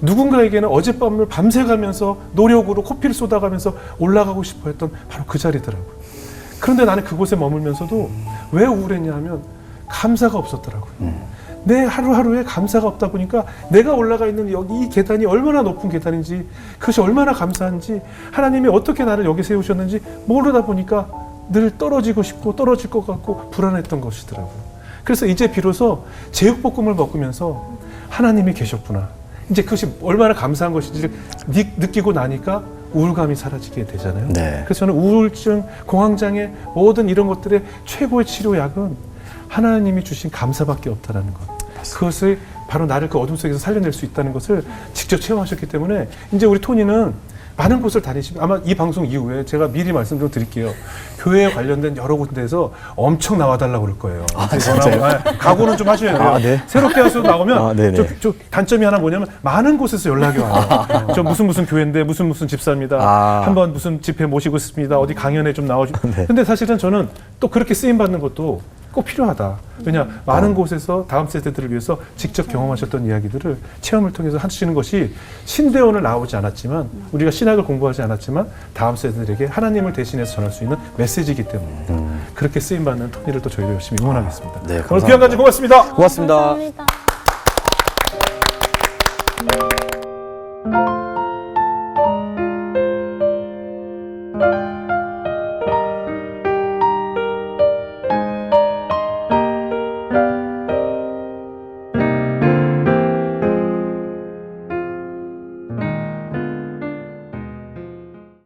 누군가에게는 어젯밤을 밤새가면서 노력으로 코피를 쏟아가면서 올라가고 싶어 했던 바로 그 자리더라고요. 그런데 나는 그곳에 머물면서도 왜 우울했냐 하면 감사가 없었더라고요. 내 하루하루에 감사가 없다 보니까 내가 올라가 있는 여기 이 계단이 얼마나 높은 계단인지 그것이 얼마나 감사한지 하나님이 어떻게 나를 여기 세우셨는지 모르다 보니까 늘 떨어지고 싶고 떨어질 것 같고 불안했던 것이더라고요. 그래서 이제 비로소 제육볶음을 먹으면서 하나님이 계셨구나. 이제 그것이 얼마나 감사한 것인지 느끼고 나니까 우울감이 사라지게 되잖아요. 네. 그래서 저는 우울증, 공황장애 모든 이런 것들의 최고의 치료약은 하나님이 주신 감사밖에 없다라는 것. 그것을 바로 나를 그 어둠 속에서 살려낼 수 있다는 것을 직접 체험하셨기 때문에 이제 우리 토니는 많은 곳을 다니시면 아마 이 방송 이후에 제가 미리 말씀 좀 드릴게요. 교회에 관련된 여러 군데에서 엄청 나와달라고 그럴 거예요. 각오는 좀 하셔야 돼요. 네. 새롭게 하셔서 나오면 네네. 저 단점이 하나 뭐냐면 많은 곳에서 연락이 와요. 저 무슨 교회인데 무슨 집사입니다. 한번 무슨 집회 모시고 있습니다. 어디 강연에 좀 나와주고. 네. 근데 사실은 저는 또 그렇게 쓰임 받는 것도 꼭 필요하다. 왜냐 많은 곳에서 다음 세대들을 위해서 직접 경험하셨던 이야기들을 체험을 통해서 하시는 것이 신대원을 나오지 않았지만 우리가 신학을 공부하지 않았지만 다음 세대들에게 하나님을 대신해서 전할 수 있는 메시지이기 때문입니다. 그렇게 쓰임 받는 토니를 또 저희도 열심히 응원하겠습니다. 네, 오늘 귀한 간증 고맙습니다. 고맙습니다. 감사합니다.